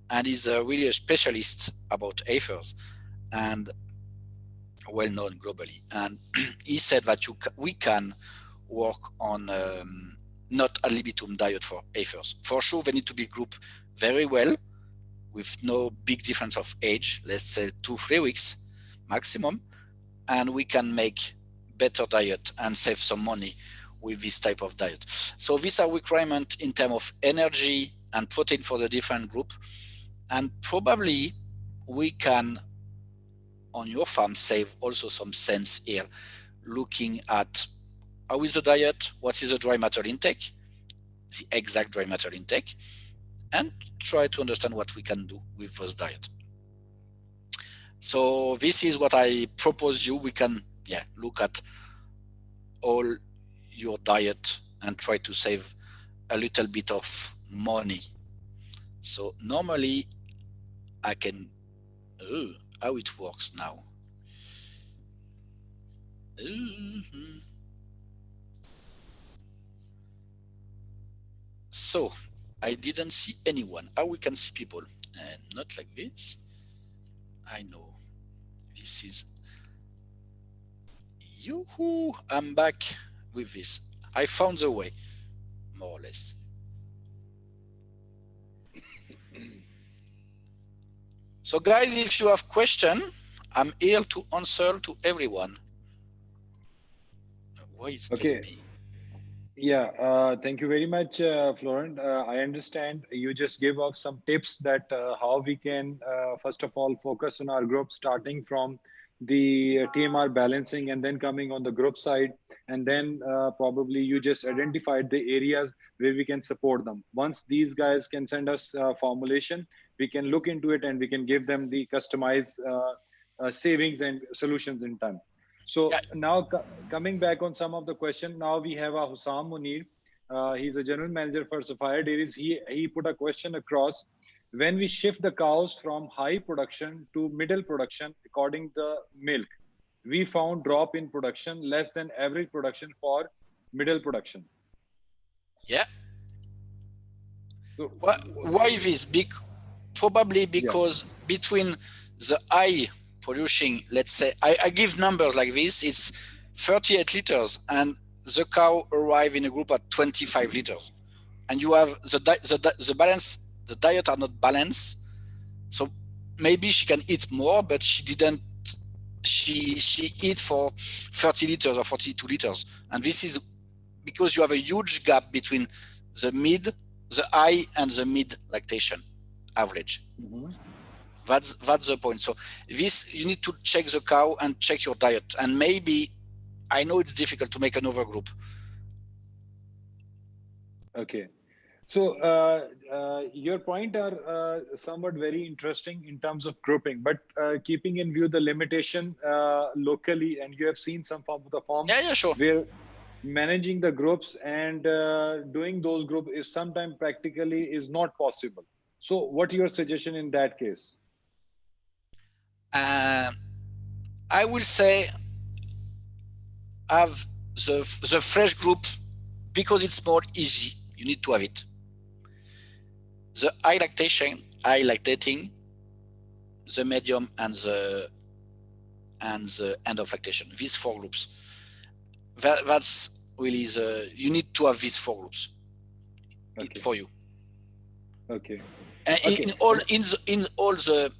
and is really a specialist about ethers and well known globally. And he said that we can work on not a libitum diet for ethers. For sure, they need to be grouped very well with no big difference of age, let's say 2-3 weeks maximum, and we can make better diet and save some money with this type of diet. So these are requirements in terms of energy and protein for the different group, and probably we can on your farm save also some cents here, looking at how is the diet, what is the dry matter intake, the exact dry matter intake, and try to understand what we can do with those diet. So this is what I propose you. We can look at all your diet and try to save a little bit of money. So normally I can, how it works now. So I didn't see anyone. How we can see people? Not like this. I know this is yoo-hoo. I'm back with this. I found the way, more or less. So guys, if you have question, I'm here to answer to everyone. Why is okay? Yeah, thank you very much, Florent. I understand you just gave us some tips that how we can, first of all, focus on our group, starting from the TMR balancing and then coming on the group side. And then probably you just identified the areas where we can support them. Once these guys can send us formulation, we can look into it and we can give them the customized savings and solutions in time. So now coming back on some of the question, now we have a Hussam Munir. He's a general manager for Sapphire Dairies. He put a question across. When we shift the cows from high production to middle production, according to the milk, we found drop in production less than average production for middle production. Yeah. So why this? Probably because between the high producing, let's say, I give numbers like this, it's 38 liters and the cow arrive in a group at 25 liters. And you have the balance, the diet are not balanced. So maybe she can eat more, but she didn't, she eat for 30 liters or 42 liters. And this is because you have a huge gap between the high and the mid lactation average. Mm-hmm. That's the point. So this, you need to check the cow and check your diet. And maybe, I know it's difficult to make another group. Okay. So your point are somewhat very interesting in terms of grouping, but keeping in view the limitation locally, and you have seen some of the farms sure. where managing the groups and doing those groups is sometimes practically is not possible. So what your suggestion in that case? I will say have the fresh group, because it's more easy, you need to have it. The high lactating, the medium, and the end of lactation. These 4 groups. That's really you need to have these 4 groups for you. Okay. And in all the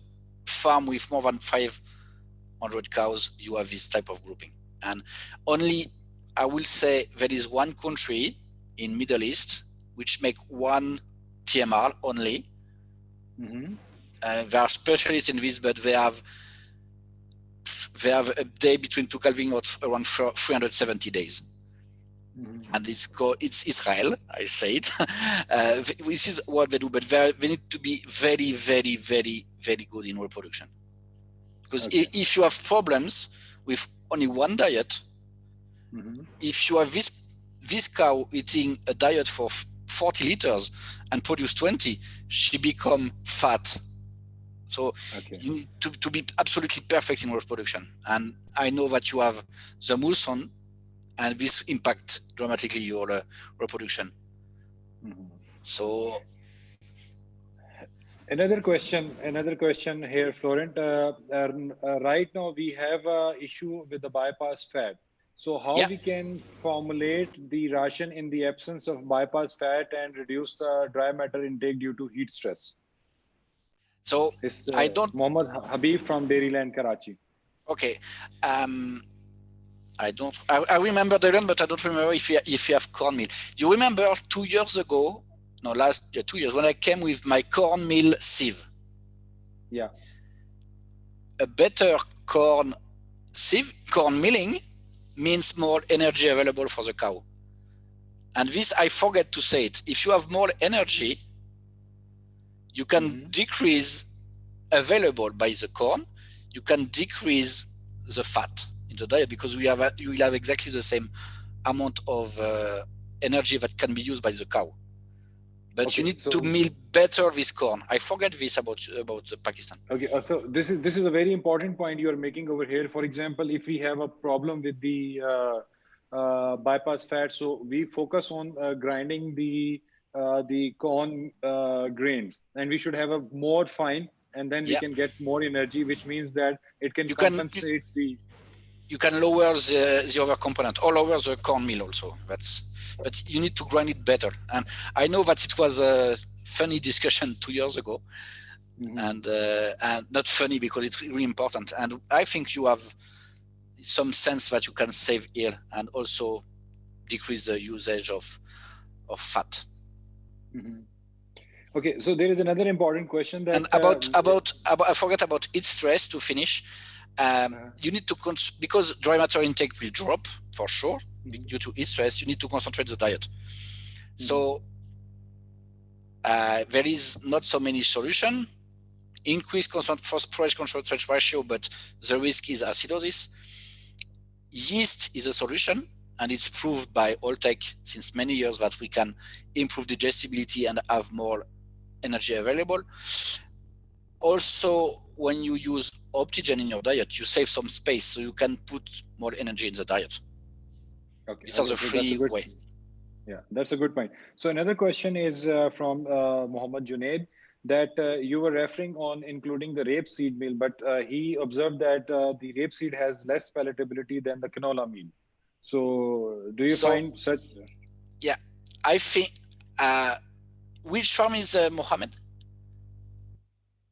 farm with more than 500 cows, you have this type of grouping. And only, I will say, there is one country in Middle East which make one TMR only. Mm-hmm. They are specialists in this, but they have a day between 2 calving of around 370 days. Mm-hmm. And it's Israel, I say it. This is what they do, but they need to be very, very, very, very good in reproduction. Because if you have problems with only one diet, mm-hmm. if you have this cow eating a diet for 40 liters and produce 20, she become fat. So you need to be absolutely perfect in reproduction. And I know that you have the mulson, and this impact dramatically your reproduction. So another question here, Florent. Right now we have a issue with the bypass fat. So how we can formulate the ration in the absence of bypass fat and reduce the dry matter intake due to heat stress? So it's I don't. Mohammad Habib from Dairyland, Karachi. Okay. I don't. I remember Dairyland, but I don't remember if you have cornmeal. You remember 2 years ago? No, 2 years when I came with my cornmeal sieve. Yeah. A better corn sieve, corn milling, means more energy available for the cow. And this, I forget to say it. If you have more energy, you can decrease available by the corn. You can decrease the fat in the diet, because you will have exactly the same amount of energy that can be used by the cow. But you need to mill better this corn. I forget this about Pakistan. Okay, so this is a very important point you are making over here. For example, if we have a problem with the bypass fat, so we focus on grinding the corn grains, and we should have a more fine, and then we can get more energy, which means that it can compensate the. You can lower the other component, or lower the corn meal also. But you need to grind it better. And I know that it was a funny discussion 2 years ago, and not funny because it's really important. And I think you have some sense that you can save here and also decrease the usage of fat. Okay, so there is another important question that. And about I forgot about heat stress to finish. You need to because dry matter intake will drop for sure due to heat stress. You need to concentrate the diet. So there is not so many solution. Increase storage concentrate ratio, but the risk is acidosis. Yeast is a solution, and it's proved by Alltech since many years that we can improve digestibility and have more energy available. Also, when you use Optigen in your diet, you save some space, so you can put more energy in the diet. Okay, these are the free way. Yeah, that's a good point. So another question is from Mohammad Junaid, that you were referring on including the rapeseed meal, but he observed that the rapeseed has less palatability than the canola meal. So do you find such? Yeah, I think. Which farm is Mohammed?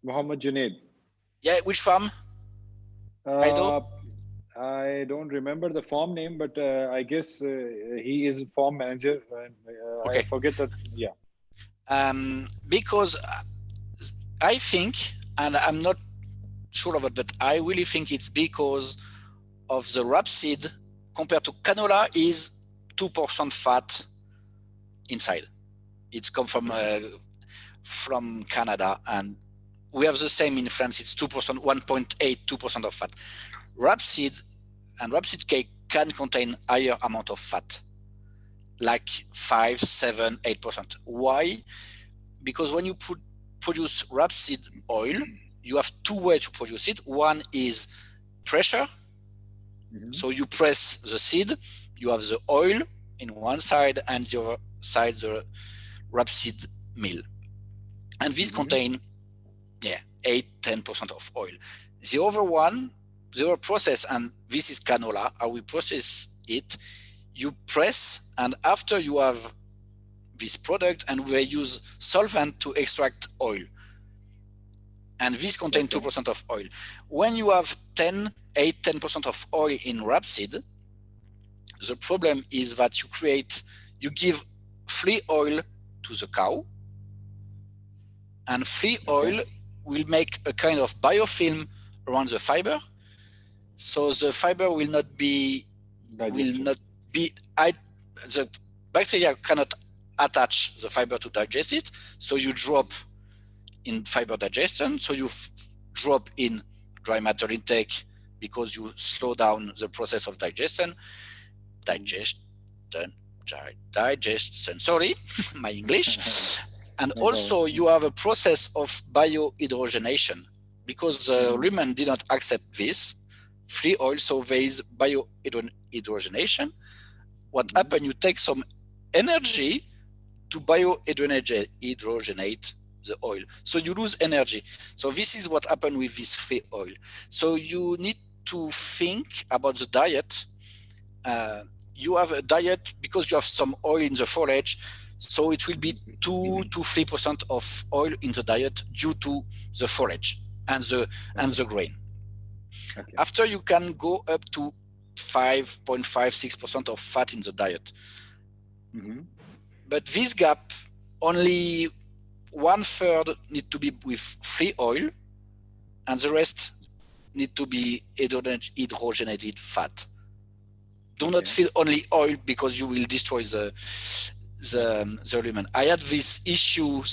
Mohammad Junaid. Yeah, which farm? I don't remember the farm name, but I guess he is a farm manager. Okay. I forget that. Yeah. Because I think, and I'm not sure of it, but I really think it's because of the rapeseed compared to canola is 2% fat inside. It's come from Canada, and we have the same in France. It's 2%, 1.8, 2% of fat. Rapeseed and rapeseed cake can contain higher amount of fat, like 5, 7, 8%. Why? Because when you produce rapeseed oil, you have two ways to produce it. One is pressure. So you press the seed, you have the oil in one side, and the other side the rapeseed meal. And these contain 8-10% of oil. The other one, the other process, and this is canola, how we process it, you press, and after you have this product, and we use solvent to extract oil. And this contains 2% of oil. When you have 10% of oil in rapeseed, the problem is that you give free oil to the cow, and free oil will make a kind of biofilm around the fiber. So the fiber will not be the bacteria cannot attach the fiber to digest it. So you drop in fiber digestion. So you drop in dry matter intake because you slow down the process of digestion. digestion. Sorry, my English. And No also problem. you have a process of biohydrogenation because rumen did not accept this free oil, so there is biohydrogenation. What happened? You take some energy to biohydrogenate the oil, so you lose energy. So this is what happened with this free oil. So you need to think about the diet. You have a diet because you have some oil in the forage, so it will be 2 to 3% of oil in the diet due to the forage and the grain. Okay. After you can go up to 5.56% of fat in the diet. But this gap, only 1/3 need to be with free oil, and the rest need to be hydrogenated fat. Do not fill only oil because you will destroy the rumen. I had this issue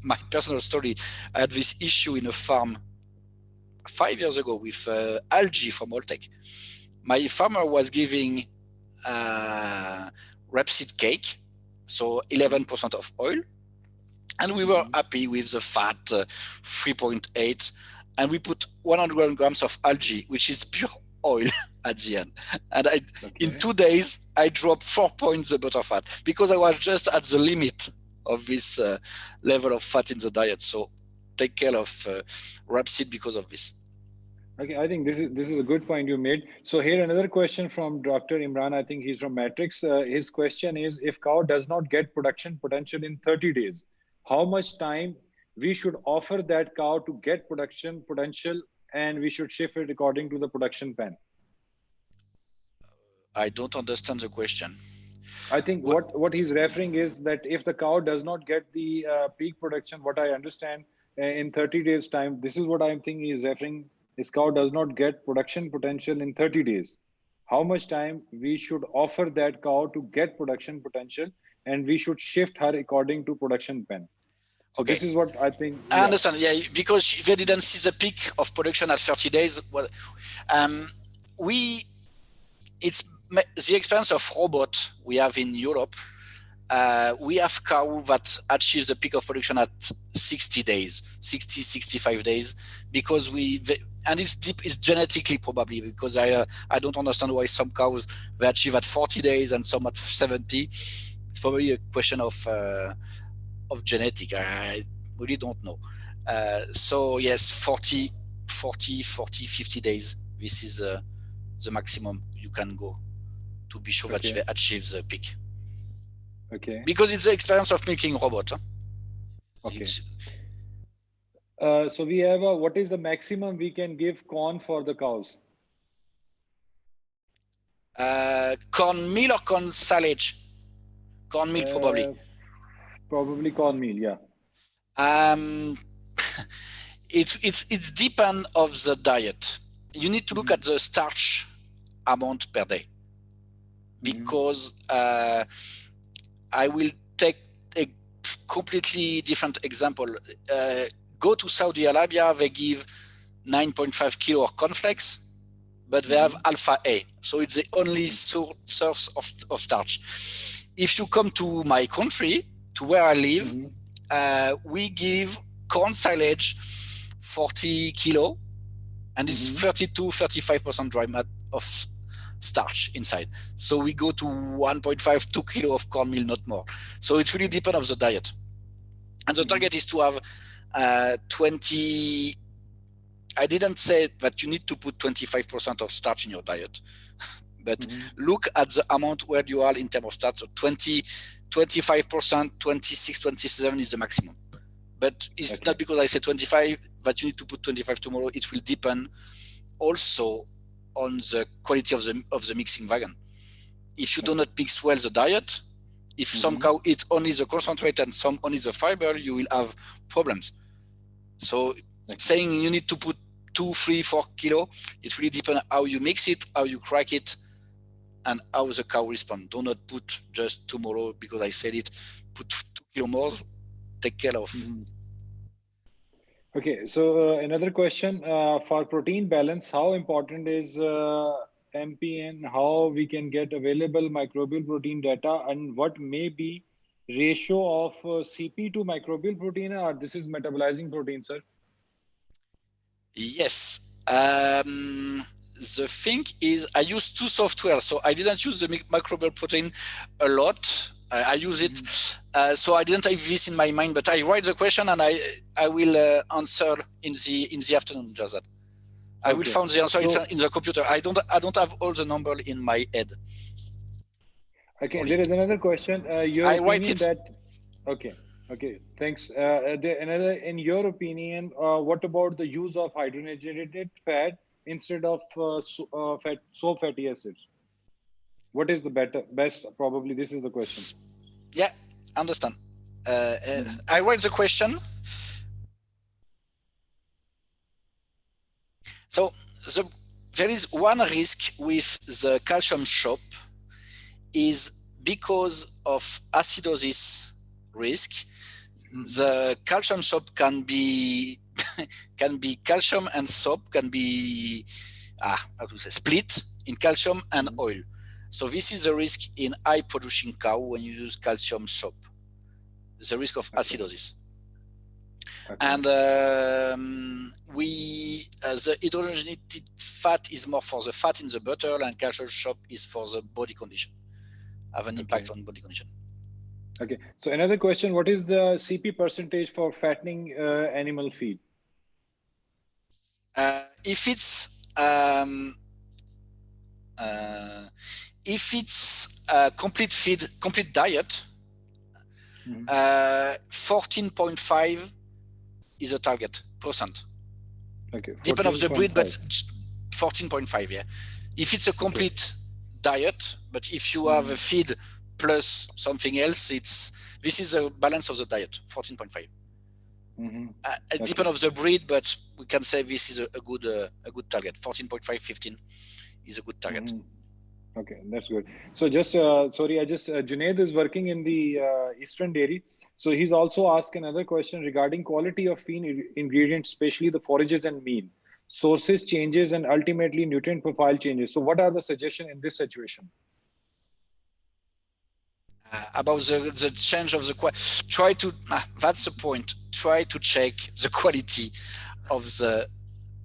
my personal story. I had this issue in a farm 5 years ago with algae from Alltech. My farmer was giving rapeseed cake, so 11% of oil, and we were happy with the fat 3.8, and we put 100 grams of algae, which is pure oil at the end. And in 2 days, I dropped 4 points the butter fat because I was just at the limit of this level of fat in the diet. So take care of rapeseed because of this. Okay, I think this is a good point you made. So here another question from Dr. Imran. I think he's from Matrix. His question is, if cow does not get production potential in 30 days, how much time we should offer that cow to get production potential, and we should shift it according to the production pen? I don't understand the question. I think what he's referring is that if the cow does not get the peak production, what I understand in 30 days time, this is what I'm thinking he's referring. His cow does not get production potential in 30 days. How much time we should offer that cow to get production potential, and we should shift her according to production pen. So this is what I think. I understand. Yeah, because they didn't see the peak of production at 30 days. Well, it's the experience of robot we have in Europe. We have cow that achieves the peak of production at 60 days, 65 days, because and it's deep, it's genetically probably, because I don't understand why some cows they achieve at 40 days and some at 70. It's probably a question of genetic. I really don't know. So yes, 40, 50 days. This is the maximum you can go to be sure that they achieve the peak. Okay. Because it's the experience of milking robot. Huh? Okay. So we have what is the maximum we can give corn for the cows? Cornmeal or corn silage? Cornmeal probably. Probably cornmeal, yeah. It's depend of the diet. You need to look at the starch amount per day, because I will take a completely different example. Go to Saudi Arabia, they give 9.5 kilo of cornflakes, but they have alpha A, so it's the only source of starch. If you come to my country, to where I live, we give corn silage 40 kilo, and it's 32-35% dry matter of starch inside. So we go to 1.5, 2 kilo of cornmeal, not more. So it really depends on the diet. And the target is to have 20. I didn't say that you need to put 25% of starch in your diet, but look at the amount where you are in terms of starch. So 20, 25%, 26, 27 is the maximum. But it's not because I said 25 that you need to put 25 tomorrow. It will depend also on the quality of the mixing wagon. If you do not mix well the diet, if some cow eat only the concentrate and some only the fiber, you will have problems. So saying you need to put 2, 3, 4 kilo, it really depends how you mix it, how you crack it, and how the cow responds. Do not put just tomorrow because I said it, put 2 kilo more, take care of. Okay, so another question for protein balance, how important is MPN, how we can get available microbial protein data, and what may be ratio of CP to microbial protein, or this is metabolizing protein, sir? Yes. The thing is, I use two software, so I didn't use the microbial protein a lot. I use it, so I didn't have this in my mind. But I write the question, and I will answer in the afternoon. Just that. I will find the answer. It's in the computer. I don't have all the number in my head. Okay. There is another question. Your I opinion write it. that. Okay. Okay. Thanks. Another, in your opinion, what about the use of hydrogenated fat instead of soap fatty acids? What is the best? Probably this is the question. Yeah, understand. I write the question. So there is one risk with the calcium soap is because of acidosis risk. The calcium soap can be calcium, and soap can be split in calcium and oil. So this is a risk in high producing cow when you use calcium soap. The risk of acidosis. And the hydrogenated fat is more for the fat in the butter, and calcium soap is for the body condition. Have an impact on body condition. Okay. So another question: what is the CP percentage for fattening animal feed? If it's complete feed, complete diet, 14.5 is a target percent. Okay. Depend of the breed, but 14.5. Yeah. If it's a complete diet, but if you have a feed plus something else, this is a balance of the diet. 14.5. It depends of the breed, but we can say this is a good target. 14.5, 15 is a good target. Okay, that's good. So just sorry, Junaid is working in the Eastern Dairy. So he's also asked another question regarding quality of feed ingredients, especially the forages and meal. Sources changes and ultimately nutrient profile changes. So what are the suggestions in this situation? About the change of the quality, that's the point. Try to check the quality of the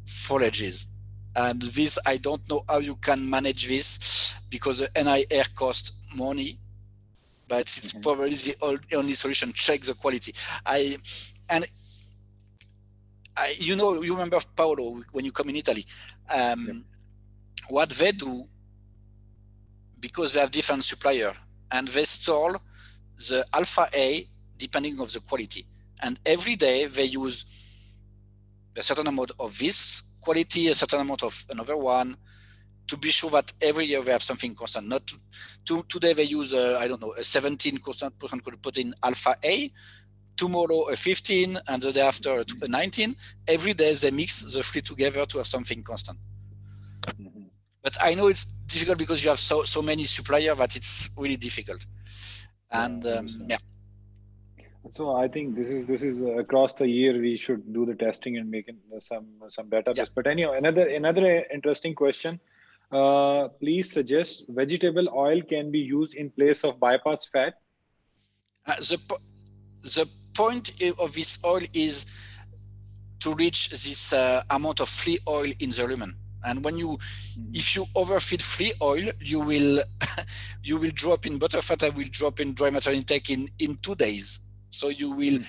forages. And this, I don't know how you can manage this because the NIR costs money, but it's probably the only solution. Check the quality. You remember Paolo when you come in Italy, what they do, because they have different supplier, and they store the alpha A depending on the quality. And every day they use a certain amount of this quality, a certain amount of another one, to be sure that every year they have something constant. Not today they use a 17% protein alpha A, tomorrow a 15, and the day after a 19. Every day they mix the three together to have something constant. But I know it's difficult because you have so many suppliers that it's really difficult. And So I think this is across the year we should do the testing and make some database. But anyhow, another interesting question. Please suggest vegetable oil can be used in place of bypass fat. The point of this oil is to reach this amount of flea oil in the rumen. And when if you overfeed flea oil, you will drop in butterfat and will drop in dry matter intake in 2 days. So you will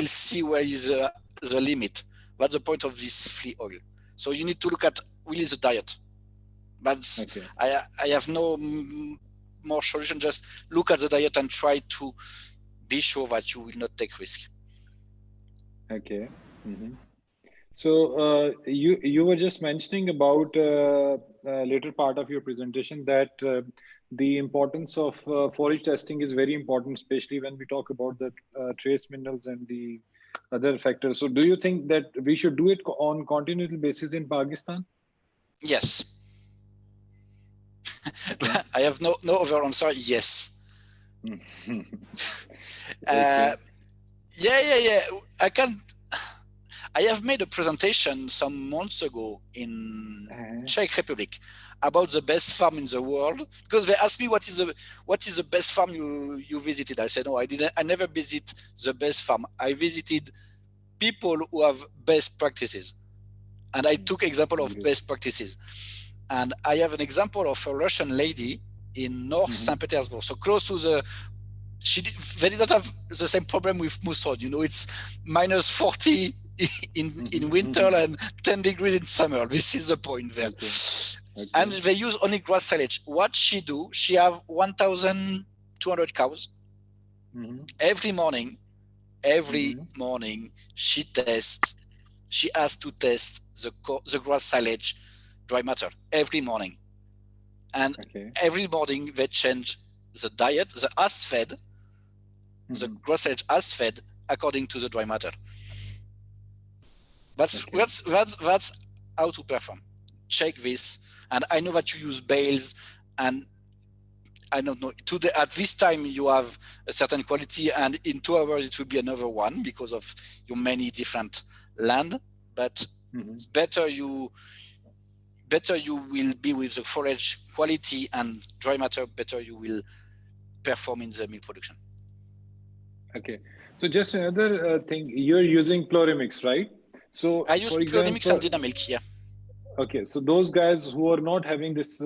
see where is the limit. What's the point of this flea oil? So you need to look at really the diet. But I have no more solution. Just look at the diet and try to be sure that you will not take risk. Okay. So you were just mentioning about later part of your presentation that the importance of forage testing is very important, especially when we talk about the trace minerals and the other factors. So do you think that we should do it on continual basis in Pakistan? Yes. Okay. I have no other answer. Yes. Okay. Yeah. I have made a presentation some months ago in Czech Republic about the best farm in the world, because they asked me what is the best farm you visited. I said, no, I never visit the best farm. I visited people who have best practices, and I took example of best practices. And I have an example of a Russian lady in North St. Petersburg, so close to the. They did not have the same problem with Mousson. You know, it's minus 40 in winter and 10 degrees in summer. This is the point there. Okay. And they use only grass silage. What she do? She have 1,200 cows. Every morning, she tests. She has to test the grass silage dry matter every morning, and every morning they change the diet, the as fed, the grass silage as fed according to the dry matter. That's how to perform. Check this, and I know that you use bales, and I don't know. Today at this time you have a certain quality, and in 2 hours it will be another one because of your many different land. But better you will be with the forage quality and dry matter. Better you will perform in the milk production. Okay. So just another thing, you're using Pluromix, right? So I use Pluromix and Dynamilk, yeah. Okay, so those guys who are not having this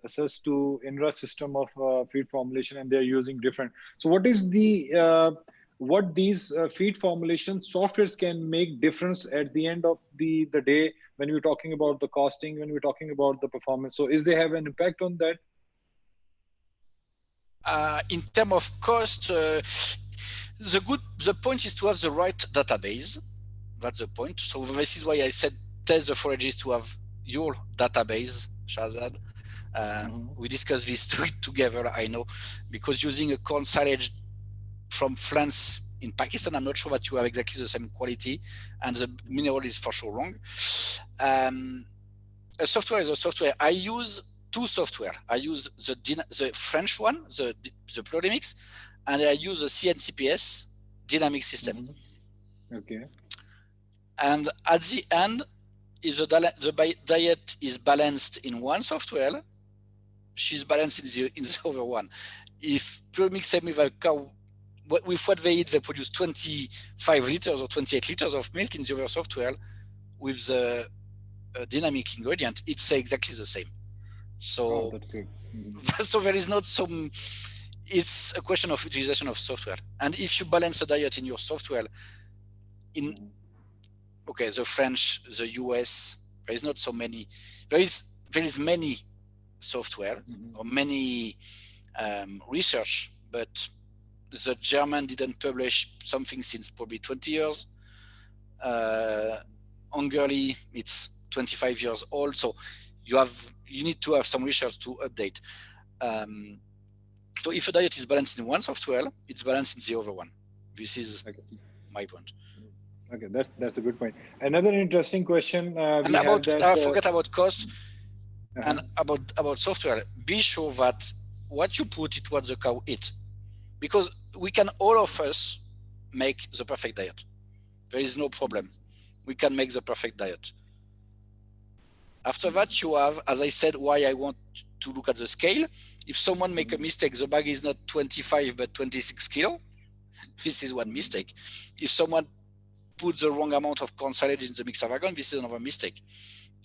access to INRA system of feed formulation, and they're using different. So what is the what these feed formulation softwares can make difference at the end of the day when we're talking about the costing, when we're talking about the performance? So is they have an impact on that? In terms of cost, the point is to have the right database. That's the point. So this is why I said test the forages to have your database, Shahzad. We discussed this together, I know, because using a corn silage from France in Pakistan, I'm not sure that you have exactly the same quality, and the mineral is for sure wrong. A software is a software. I use two software. I use the French one, the Pluromix, and I use the CNCPS dynamic system. Okay. And at the end, if the diet is balanced in one software, she's balanced in the other one. If Pluromix send me the cow, with what they eat, they produce 25 liters or 28 liters of milk in the other software. With the dynamic ingredient, it's exactly the same. So, that's good. So there is not some. It's a question of utilization of software. And if you balance a diet in your software, the French, the US, there is not so many. There is many software or many research, but the German didn't publish something since probably 20 years. Hungary, it's 25 years old. So you need to have some research to update. So if a diet is balanced in one software, it's balanced in the other one. This is my point. Okay, that's a good point. Another interesting question. And forget about cost and about software. Be sure that what you put it what the cow eat, because we can all of us make the perfect diet. There is no problem. We can make the perfect diet. After that, you have, as I said, why I want to look at the scale. If someone make a mistake, the bag is not 25 but 26 kilo. This is one mistake. If someone put the wrong amount of corn silage in the mixer wagon, this is another mistake.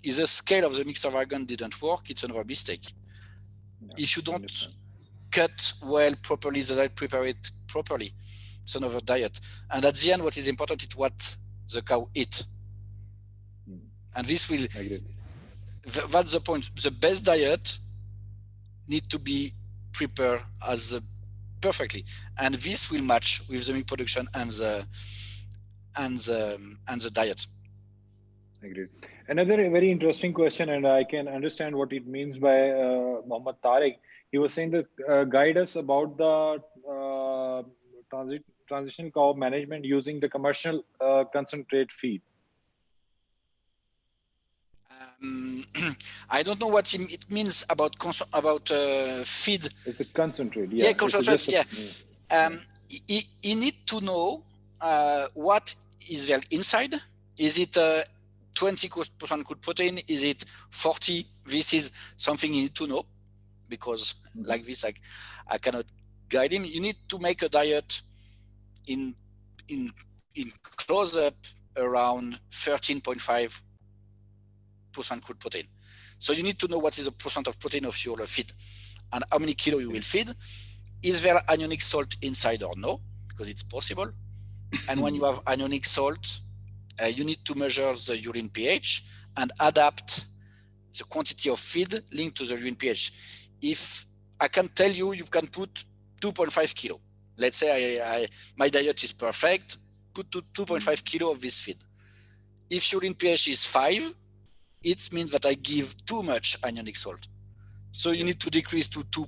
If the scale of the mixer wagon didn't work, it's another mistake. If you don't cut well properly, the diet, prepare it properly, it's another diet. And at the end, what is important is what the cow eat. And this will, that's the point. The best diet need to be prepared as perfectly. And this will match with the milk production and the diet. Agreed. Another very interesting question, and I can understand what it means by Mohammad Tariq. He was saying that guide us about the transitional cow management using the commercial concentrate feed. I don't know what it means about feed. It's a concentrate. Yeah, concentrate. You need to know what is there inside Is it 20% good protein? Is it 40? This is something you need to know, because like this, I cannot guide him. You need to make a diet in close up around 13.5% crude protein. So you need to know what is the percent of protein of your feed and how many kilo you will feed. Is there anionic salt inside or no? Because it's possible. And when you have anionic salt, you need to measure the urine pH and adapt the quantity of feed linked to the urine pH. If I can tell you, you can put 2.5 kilo. Let's say my diet is perfect, put 2.5 kilo of this feed. If urine pH is 5, it means that I give too much anionic salt. So you need to decrease to 2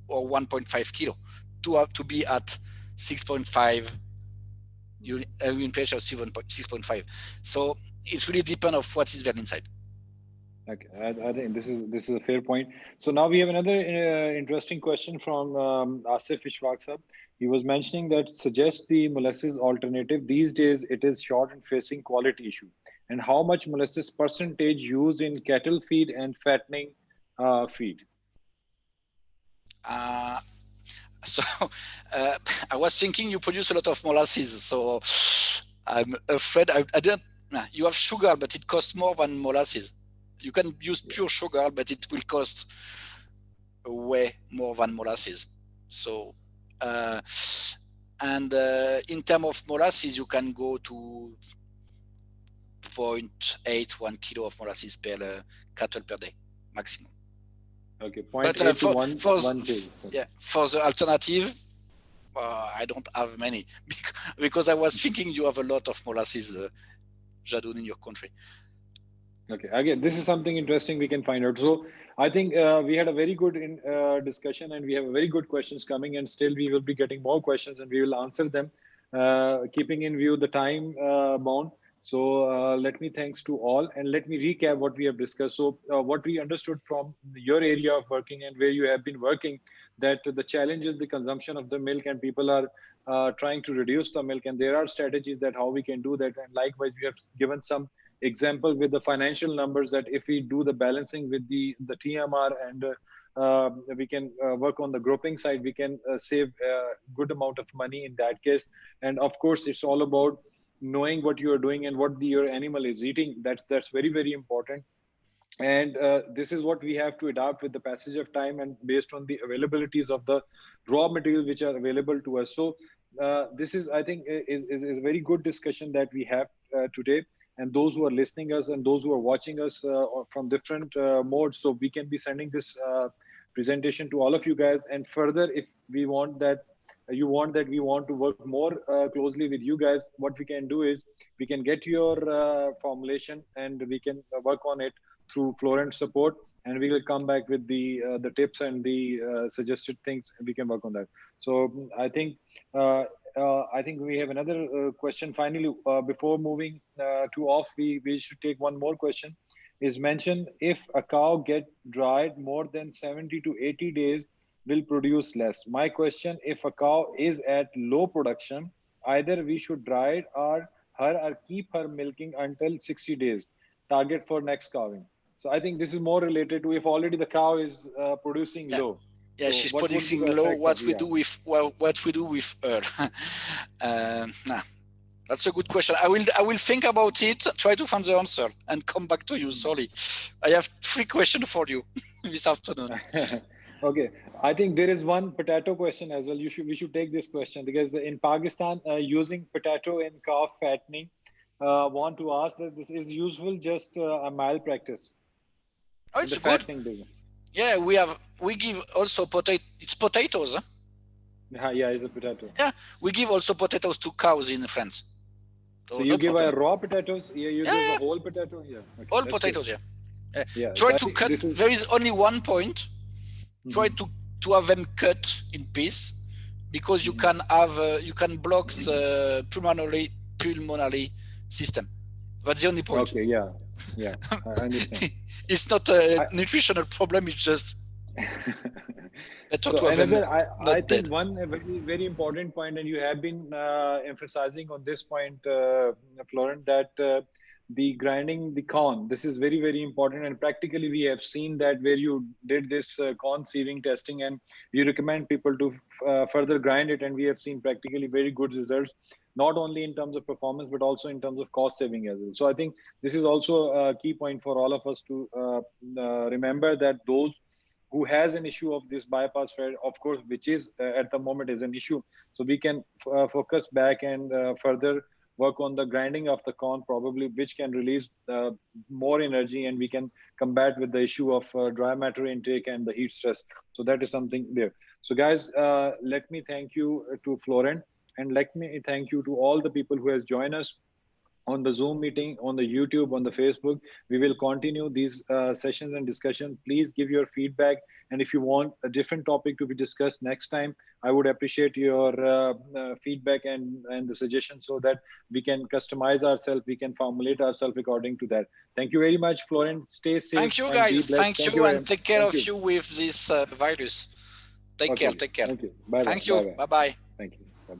or 1.5 kilo to have to be at 6.5 urine pH of 6.5. So it really depends on what is there inside. Okay, I think this is a fair point. So now we have another interesting question from Asif Ishwaq. He was mentioning that suggest the molasses alternative. These days it is short and facing quality issue. And how much molasses percentage used in cattle feed and fattening feed? So I was thinking you produce a lot of molasses, so I'm afraid I didn't. You have sugar, but it costs more than molasses. You can use pure sugar, but it will cost way more than molasses. So, and in terms of molasses, you can go to 0.81 kilo of molasses per cattle per day, maximum. Okay, 0.8 to 1 kg. Yeah, for the alternative, I don't have many because I was thinking you have a lot of molasses, Jadon, in your country. Okay, again, this is something interesting we can find out. So I think we had a very good discussion, and we have very good questions coming, and still we will be getting more questions and we will answer them, keeping in view the time bound. So let me thanks to all, and let me recap what we have discussed. So what we understood from your area of working and where you have been working, that the challenge is the consumption of the milk, and people are trying to reduce the milk, and there are strategies that how we can do that. And likewise, we have given some example with the financial numbers that if we do the balancing with the TMR and we can work on the grouping side, we can save a good amount of money in that case. And of course, it's all about knowing what you are doing and what your animal is eating. That's very, very important. And this is what we have to adapt with the passage of time and based on the availabilities of the raw material which are available to us. So this is, I think, is a very good discussion that we have today. And those who are listening us and those who are watching us from different modes, so we can be sending this presentation to all of you guys. And further, if we want that, we want to work more closely with you guys, what we can do is we can get your formulation and we can work on it through Florent support, and we will come back with the tips and the suggested things. We can work on that. So I think we have another question. Finally, before moving to off, we should take one more question. Is mentioned if a cow get dried more than 70 to 80 days will produce less. My question: if a cow is at low production, either we should dry it or keep her milking until 60 days. Target for next cowing. So I think this is more related to if already the cow is producing low. Yeah, so she's producing low. What we do with her? That's a good question. I will think about it, try to find the answer, and come back to you. Sorry, I have 3 questions for you this afternoon. Okay, I think there is one potato question as well. We should take this question because in Pakistan, using potato in calf fattening, want to ask that this is useful, just a mild practice. Oh, it's good. Yeah, we give also potato. It's potatoes. Huh? Yeah, it's a potato. Yeah, we give also potatoes to cows in France. So you give raw potatoes? Yeah, you give a whole potato? Yeah. Okay, all potatoes, good. Yeah. Try to cut. There is only one point. Try to have them cut in piece, because you can have you can block the pulmonary system. That's the only point. Okay. Yeah. I understand. It's not a nutritional problem. It's just better to have them I think one very, very important point, and you have been emphasizing on this point, Florent, that the grinding the corn. This is very, very important. And practically, we have seen that where you did this corn sieving testing and you recommend people to further grind it. And we have seen practically very good results, not only in terms of performance, but also in terms of cost saving as well. So I think this is also a key point for all of us to remember, that those who has an issue of this bypass fat, of course, which is at the moment is an issue. So we can focus back and further work on the grinding of the corn, probably, which can release more energy, and we can combat with the issue of dry matter intake and the heat stress. So that is something there. So guys, let me thank you to Florent, and let me thank you to all the people who has joined us on the Zoom meeting, on the YouTube, on the Facebook. We will continue these sessions and discussion. Please give your feedback. And if you want a different topic to be discussed next time, I would appreciate your feedback and the suggestions, so that we can customize ourselves, we can formulate ourselves according to that. Thank you very much, Florent. Stay safe Thank you, and be guys. blessed. Thank Thank you, you, and Ryan. take care Thank of you. you with this virus. Take care. Okay. Take care. Thank you. Bye-bye. Thank you. Bye-bye. Bye bye. Thank you.